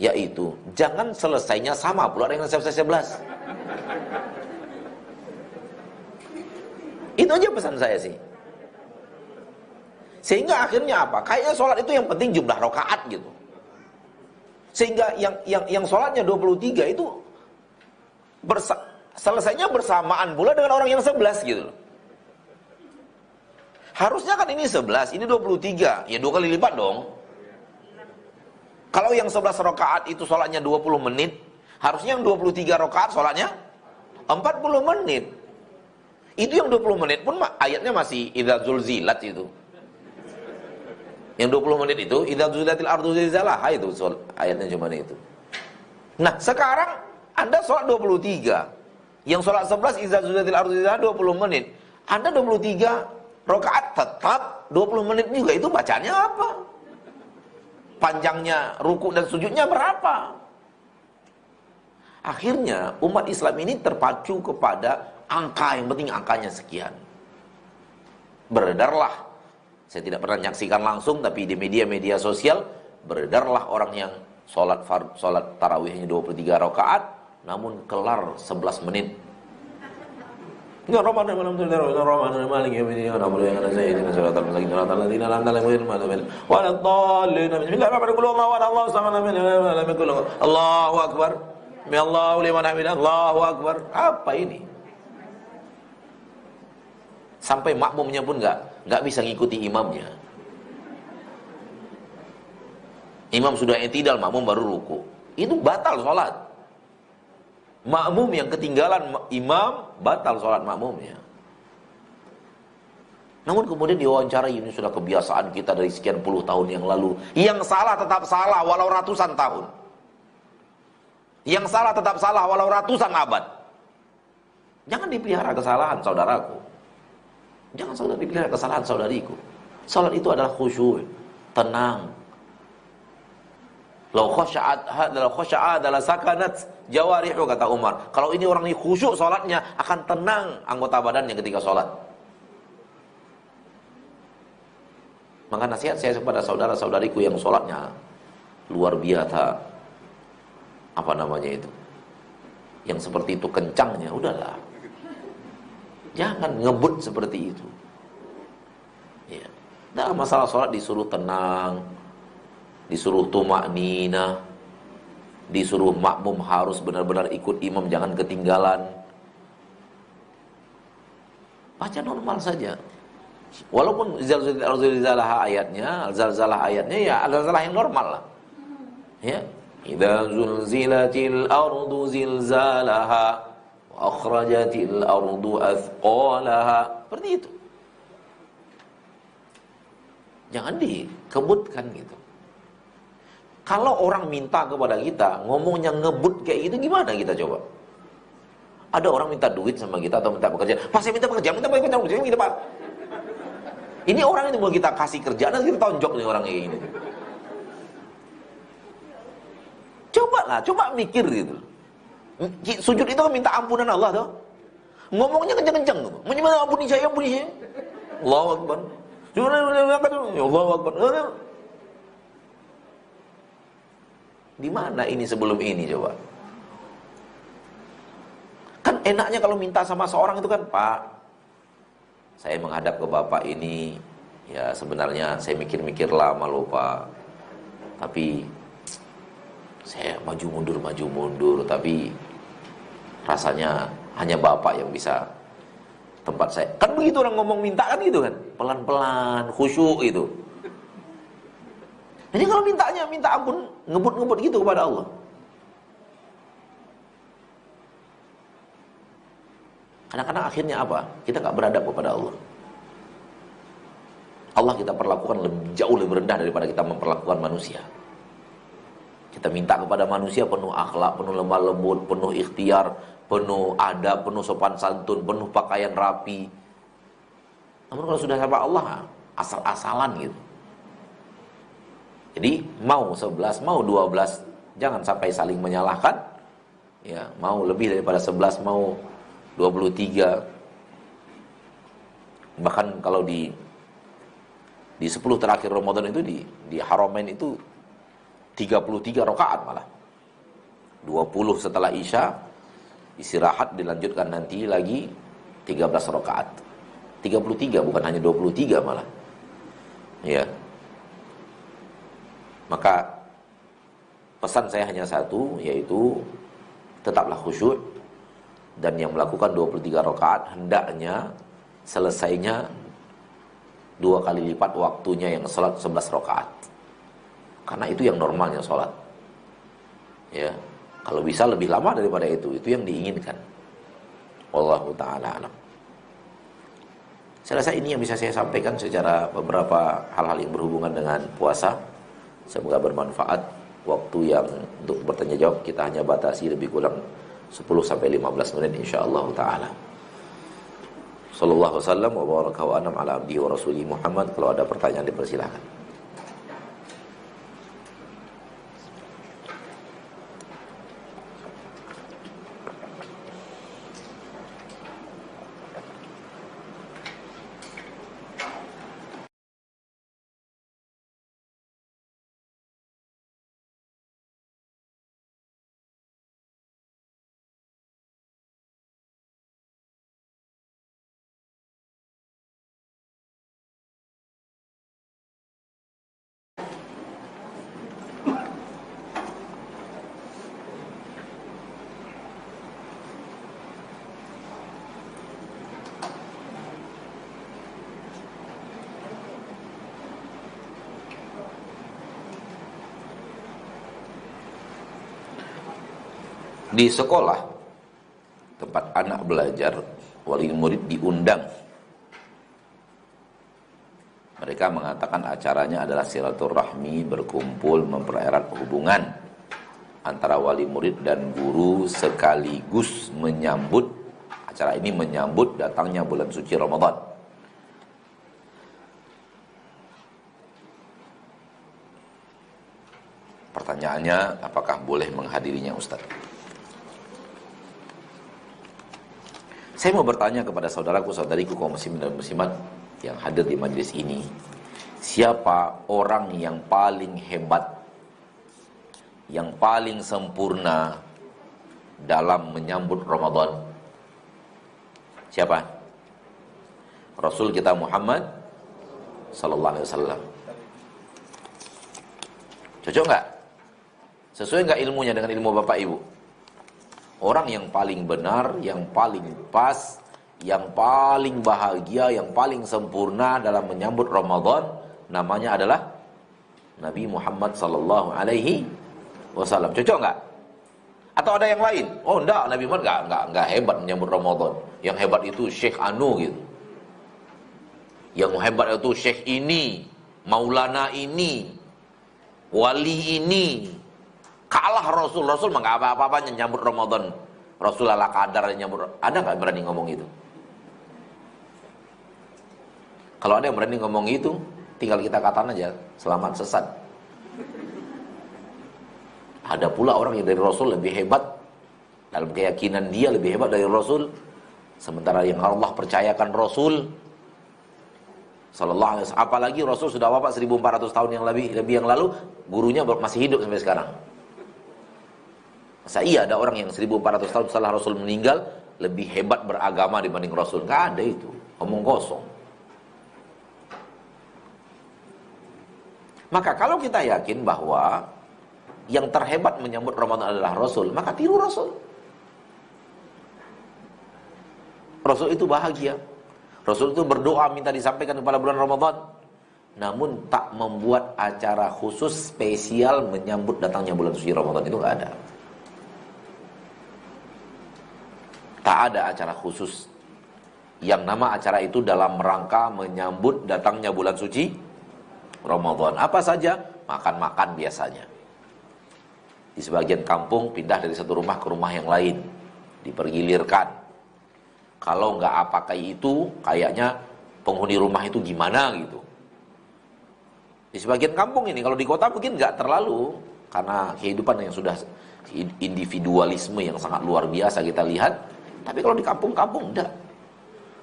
Yaitu, jangan selesainya sama pula dengan selesai 11. Itu aja pesan saya sih. Sehingga akhirnya apa? Kayaknya sholat itu yang penting jumlah rakaat gitu. Sehingga yang sholatnya 23 itu selesainya bersamaan pula dengan orang yang 11 gitu loh. Harusnya kan ini 11, ini 23. Ya 2 kali lipat dong. Kalau yang 11 rakaat itu sholatnya 20 menit, harusnya yang 23 rakaat sholatnya 40 menit. Itu yang 20 menit pun ayatnya masih idza zulzilat itu. Yang 20 menit itu idza zulzilatil ardu zilzalaha itu ayatnya cuma itu. Nah, sekarang Anda sholat 23. Yang sholat 11 idza zulzilatil ardu zilzalaha 20 menit. Anda 23 rakaat tetap 20 menit juga, itu bacanya apa? Panjangnya ruku dan sujudnya berapa? Akhirnya umat Islam ini terpacu kepada angka, yang penting angkanya sekian. Beredarlah, saya tidak pernah menyaksikan langsung, tapi di media-media sosial beredarlah orang yang sholat tarawihnya 23 rakaat, namun kelar 11 menit. Ya Ramadan malam tu Ramadan malam ini ana boleh ana saya ini suratul masakin suratul ladina lam talam malam wala dallin bismillah rahman rahim Allah wa Allah subhanahu Allahu akbar mi Allahu liman hamidah Allahu akbar. Apa ini? Sampai makmumnya pun enggak bisa ngikuti imamnya. Imam sudah i'tidal, makmum baru ruku. Itu batal salat. Makmum yang ketinggalan imam, batal sholat makmumnya. Namun kemudian diwawancarai, ini sudah kebiasaan kita dari sekian puluh tahun yang lalu. Yang salah tetap salah walau ratusan tahun. Yang salah tetap salah walau ratusan abad. Jangan dipelihara kesalahan saudaraku. Jangan saudara dipelihara kesalahan saudariku. Salat itu adalah khusyuk, tenang. Lau khasya'a adalah sakanat jawarihu, kata Umar. Kalau ini orang ini khusyuk salatnya, akan tenang anggota badannya ketika salat. Maka nasihat saya kepada saudara-saudariku yang salatnya luar biasa, apa namanya itu, yang seperti itu kencangnya, udahlah, jangan ngebut seperti itu. Ya, dalam masalah salat disuruh tenang, disuruh tumaknina, disuruh makmum harus benar-benar ikut imam, jangan ketinggalan. Baca normal saja. Walaupun zalzalah ayatnya, ya zalzalah yang normal lah. Ya, idza zulzilatil ardu zilzalaha wa akhrajatil ardu athqalaha. Seperti itu. Jangan dikebutkan gitu. Kalau orang minta kepada kita, ngomongnya ngebut kayak gitu, gimana kita coba? Ada orang minta duit sama kita atau minta pekerjaan. Pak, saya minta pekerjaan, minta Pak. Ini orang itu mau kita kasih kerjaan, nanti kita tonjok nih orang kayak gini. Coba mikir gitu. Sujud itu kan minta ampunan Allah tuh. Ngomongnya kenceng-kenceng tuh. Menyembah ampuni saya. Allahu Akbar. Allahu Akbar. Di mana ini sebelum ini coba? Kan enaknya kalau minta sama seorang itu kan, Pak, saya menghadap ke Bapak ini, ya sebenarnya saya mikir-mikir lama loh Pak. Tapi saya maju mundur, tapi rasanya hanya Bapak yang bisa tempat saya. Kan begitu orang ngomong minta kan gitu kan, pelan-pelan, khusyuk itu. Jadi kalau minta ampun, ngebut-ngebut gitu kepada Allah. Kadang-kadang akhirnya apa? Kita nggak beradab kepada Allah. Allah kita perlakukan jauh lebih rendah daripada kita memperlakukan manusia. Kita minta kepada manusia penuh akhlak, penuh lemah lembut, penuh ikhtiar, penuh adab, penuh sopan santun, penuh pakaian rapi. Namun kalau sudah sama Allah, asal-asalan gitu. Jadi mau 11, mau 12, jangan sampai saling menyalahkan. Ya, mau lebih daripada 11, mau 23. Bahkan kalau di 10 terakhir Ramadan itu di Haramain itu 33 rakaat malah. 20 setelah Isya, istirahat, dilanjutkan nanti lagi 13 rakaat. 33 bukan hanya 23 malah. Ya. Maka pesan saya hanya satu, yaitu tetaplah khusyuk, dan yang melakukan 23 rakaat hendaknya selesainya 2 kali lipat waktunya yang salat 11 rakaat. Karena itu yang normalnya sholat. Ya, kalau bisa lebih lama daripada itu yang diinginkan. Wallahu ta'ala alam. Saya rasa ini yang bisa saya sampaikan secara beberapa hal-hal yang berhubungan dengan puasa. Semoga bermanfaat. Waktu yang untuk bertanya jawab kita hanya batasi lebih kurang 10-15 menit insyaallah ta'ala. Sallallahu wasallam wa baraka wa anam ala abdihi wa rasulih Muhammad. Kalau ada pertanyaan dipersilakan. Di sekolah tempat anak belajar, wali murid diundang. Mereka mengatakan acaranya adalah silaturahmi, berkumpul, mempererat hubungan antara wali murid dan guru, sekaligus menyambut, acara ini menyambut datangnya bulan suci Ramadan. Pertanyaannya, apakah boleh menghadirinya, Ustaz? Saya mau bertanya kepada saudaraku-saudariku kaum muslimin dan muslimat yang hadir di majelis ini. Siapa orang yang paling hebat, yang paling sempurna dalam menyambut Ramadan? Siapa? Rasul kita Muhammad sallallahu alaihi wasallam. Cocok enggak? Sesuai enggak ilmunya dengan ilmu Bapak Ibu? Orang yang paling benar, yang paling pas, yang paling bahagia, yang paling sempurna dalam menyambut Ramadan, namanya adalah Nabi Muhammad sallallahu alaihi wasallam. Cocok enggak? Atau ada yang lain? Oh enggak, Nabi Muhammad enggak hebat menyambut Ramadan. Yang hebat itu Syekh Anu gitu. Yang hebat itu Syekh ini, Maulana ini, wali ini. Kalah Rasul mah enggak apa-apa nyambut Ramadan. Rasul ala kadar nyambut. Ada enggak berani ngomong itu? Kalau ada yang berani ngomong itu, tinggal kita katakan aja, selamat sesat. Ada pula orang yang dari Rasul lebih hebat, dalam keyakinan dia lebih hebat dari Rasul, sementara yang Allah percayakan Rasul sallallahu alaihi wasallam, apalagi Rasul sudah wafat 1400 tahun yang lebih yang lalu, gurunya masih hidup sampai sekarang. Masa iya ada orang yang 1400 tahun setelah Rasul meninggal lebih hebat beragama dibanding Rasul? Enggak ada itu, omong kosong. Maka kalau kita yakin bahwa yang terhebat menyambut Ramadan adalah Rasul, maka tiru Rasul. Rasul itu bahagia. Rasul itu berdoa minta disampaikan kepada bulan Ramadan, namun tak membuat acara khusus spesial menyambut datangnya bulan suci Ramadan. Itu enggak ada. Tak ada acara khusus yang nama acara itu dalam rangka menyambut datangnya bulan suci Ramadan. Apa saja? Makan-makan biasanya. Di sebagian kampung pindah dari satu rumah ke rumah yang lain, dipergilirkan. Kalau nggak pakai itu, kayaknya penghuni rumah itu gimana gitu. Di sebagian kampung ini, kalau di kota mungkin nggak terlalu, karena kehidupan yang sudah individualisme yang sangat luar biasa kita lihat. Tapi kalau di kampung-kampung enggak.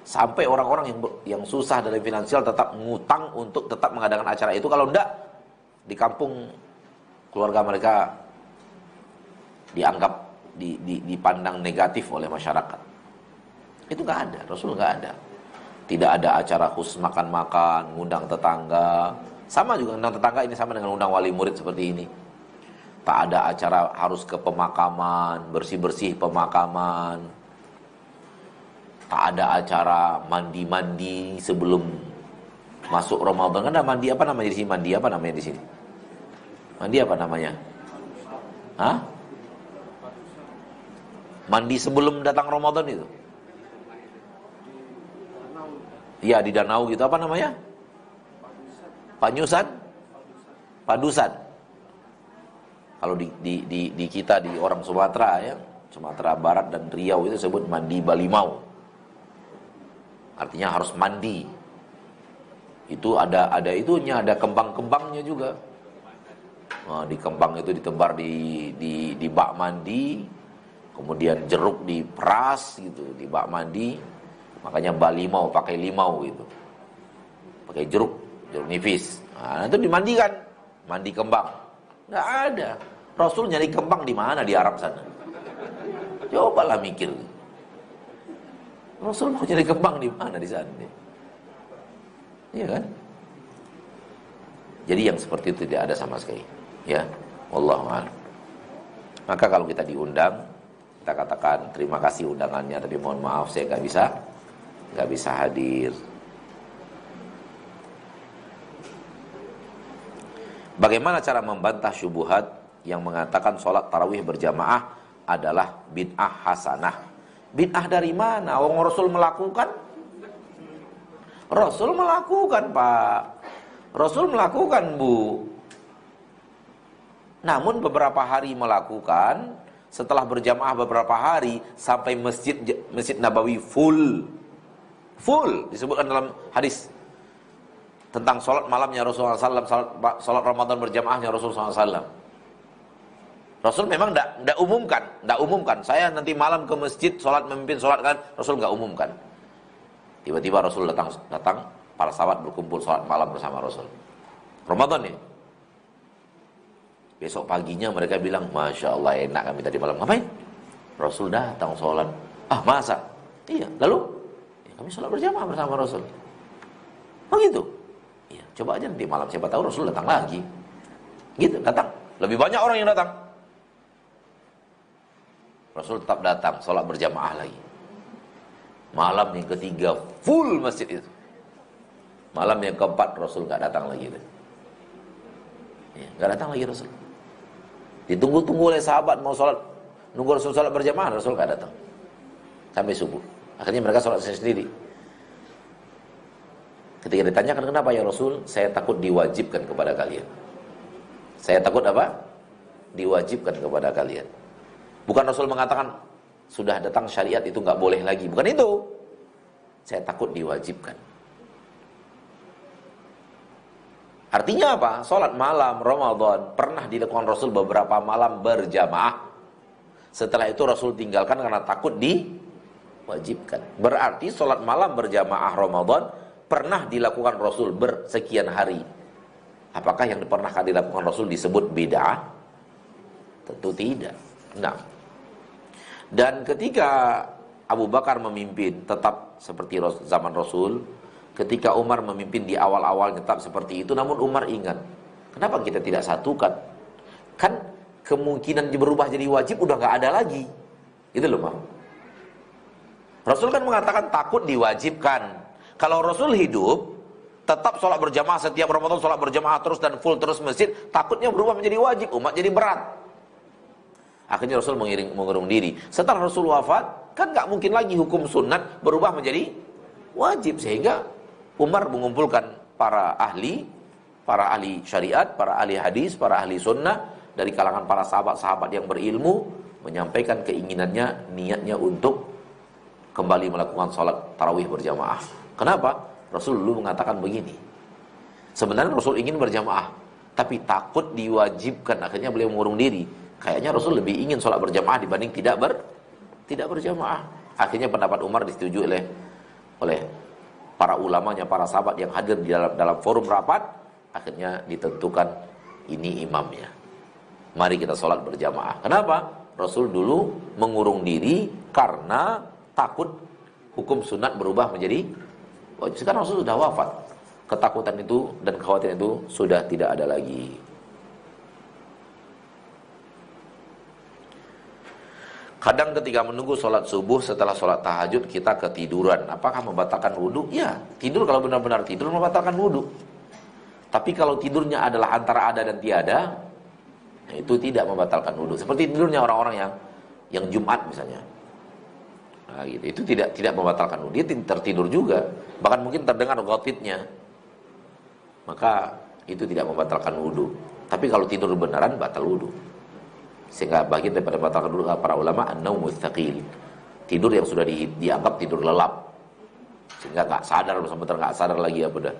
Sampai orang-orang yang susah dari finansial tetap ngutang untuk tetap mengadakan acara itu. Kalau enggak, di kampung keluarga mereka dianggap dipandang negatif oleh masyarakat. Itu enggak ada, Rasul enggak ada. Tidak ada acara khusus makan-makan, ngundang tetangga. Sama juga ngundang tetangga ini sama dengan undang wali murid seperti ini. Tak ada acara harus ke pemakaman, bersih-bersih pemakaman. Tak ada acara mandi-mandi sebelum masuk Ramadan. Kan ada mandi apa namanya di sini? Mandi apa namanya di sini? Mandi apa namanya? Hah? Mandi sebelum datang Ramadan itu? Iya, di danau gitu. Apa namanya? Panyusan? Padusan. Kalau di kita, di orang Sumatera ya, Sumatera Barat dan Riau itu sebut mandi Balimau. Artinya harus mandi. Itu ada itunya, ada kembang-kembangnya juga. Nah, di kembang itu ditebar di bak mandi, kemudian jeruk diperas gitu di bak mandi. Makanya Balimau pakai limau gitu. Pakai jeruk nipis. Nah, itu dimandikan, mandi kembang. Nggak ada. Rasul nyari kembang di mana di Arab sana? Cobalah mikir. Rasul mau nyari kembang di mana di sana? Iya kan? Jadi yang seperti itu tidak ada sama sekali. Ya, wallahu a'lam. Maka kalau kita diundang, kita katakan terima kasih undangannya, tapi mohon maaf saya nggak bisa hadir. Bagaimana cara membantah syubhat yang mengatakan sholat tarawih berjamaah adalah bid'ah hasanah? Bid'ah dari mana? Wong Rasul melakukan? Rasul melakukan, Pak. Rasul melakukan, Bu. Namun beberapa hari melakukan, setelah berjamaah beberapa hari sampai Masjid Nabawi full disebutkan dalam hadis tentang sholat malamnya Rasulullah SAW, sholat Ramadan berjamaahnya Rasulullah SAW. Rasul memang tidak umumkan. Saya nanti malam ke masjid sholat memimpin sholat kan, Rasul nggak umumkan. Tiba-tiba Rasul datang, para sahabat berkumpul sholat malam bersama Rasul. Ramadan nih. Besok paginya mereka bilang, Masya Allah enak kami tadi malam. Ngapain? Rasul datang sholat. Ah masa? Iya. Lalu? Ya, kami sholat berjamaah bersama Rasul. Oh gitu? Iya. Coba aja nanti malam, siapa tahu Rasul datang lagi. Gitu, datang. Lebih banyak orang yang datang. Rasul tetap datang, sholat berjamaah lagi. Malam yang ketiga, full masjid itu. Malam yang keempat, Rasul gak datang lagi. Ya, gak datang lagi Rasul. Ditunggu-tunggu oleh sahabat mau sholat, nunggu Rasul sholat berjamaah, Rasul gak datang sampai subuh. Akhirnya mereka sholat sendiri. Ketika ditanyakan kenapa ya Rasul, saya takut diwajibkan kepada kalian. Saya takut apa? Diwajibkan kepada kalian. Bukan Rasul mengatakan sudah datang syariat itu gak boleh lagi, bukan itu. Saya takut diwajibkan. Artinya apa? Sholat malam Ramadan pernah dilakukan Rasul beberapa malam berjamaah. Setelah itu Rasul tinggalkan karena takut diwajibkan. Berarti sholat malam berjamaah Ramadan pernah dilakukan Rasul bersekian hari. Apakah yang pernah dilakukan Rasul disebut bid'ah? Tentu tidak. Nah, dan ketika Abu Bakar memimpin tetap seperti zaman Rasul. Ketika Umar memimpin di awal-awal tetap seperti itu, namun Umar ingat, kenapa kita tidak satukan? Kan kemungkinan berubah jadi wajib udah gak ada lagi. Itu loh, Pak. Rasul kan mengatakan takut diwajibkan. Kalau Rasul hidup, tetap sholat berjamaah setiap Ramadan, sholat berjamaah terus dan full terus masjid, takutnya berubah menjadi wajib, umat jadi berat. Akhirnya Rasul mengurung diri. Setelah Rasul wafat, kan gak mungkin lagi hukum sunat berubah menjadi wajib, sehingga Umar mengumpulkan para ahli syariat, para ahli hadis, para ahli sunnah dari kalangan para sahabat-sahabat yang berilmu, menyampaikan keinginannya, niatnya untuk kembali melakukan sholat tarawih berjamaah. Kenapa? Rasul dulu mengatakan begini. Sebenarnya Rasul ingin berjamaah, tapi takut diwajibkan. Akhirnya beliau mengurung diri. Kayaknya Rasul lebih ingin sholat berjamaah dibanding tidak berjamaah. Akhirnya pendapat Umar disetujui oleh para ulamanya, para sahabat yang hadir di dalam forum rapat. Akhirnya ditentukan ini imamnya, mari kita sholat berjamaah. Kenapa? Rasul dulu mengurung diri karena takut hukum sunat berubah menjadi wajib. Sekarang Rasul sudah wafat, ketakutan itu dan kekhawatiran itu sudah tidak ada lagi. Kadang ketika menunggu sholat subuh setelah sholat tahajud kita ketiduran. Apakah membatalkan wudhu? Ya, tidur kalau benar-benar tidur membatalkan wudhu. Tapi kalau tidurnya adalah antara ada dan tiada, Nah, itu tidak membatalkan wudu. Seperti tidurnya orang-orang yang Jumat misalnya. Nah, gitu. Itu tidak membatalkan wudu. Dia tertidur juga, bahkan mungkin terdengar ghotitnya. Maka itu tidak membatalkan wudu. Tapi kalau tidur beneran batal wudu. Sehingga bagian daripada membatalkan wudu para ulama an-naum mustaqil. Tidur yang sudah dianggap tidur lelap. Sehingga enggak sadar, benar-benar enggak sadar lagi apa dah.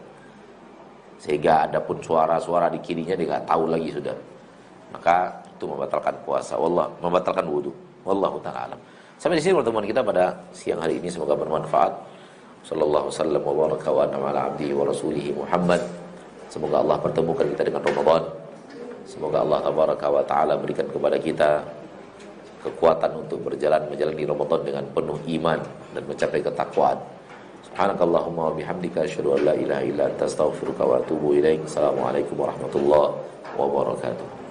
Sehingga ada pun suara-suara di kirinya dia enggak tahu lagi sudah. Maka itu membatalkan puasa, membatalkan wudu. Wallahu taala alam. Sampai di sini pertemuan kita pada siang hari ini, semoga bermanfaat. Sallallahu wasallam wa baraka wa an'ama ala abdihi wa rasulihi Muhammad. Semoga Allah pertemukan kita dengan Ramadan. Semoga Allah tabaraka wa taala berikan kepada kita kekuatan untuk menjalani Ramadan dengan penuh iman dan mencapai ketakwaan. Subhanakallahumma wa bihamdika asyhadu an la ilaha illa anta astaghfiruka wa atubu ilaik. Assalamualaikum warahmatullahi wabarakatuh.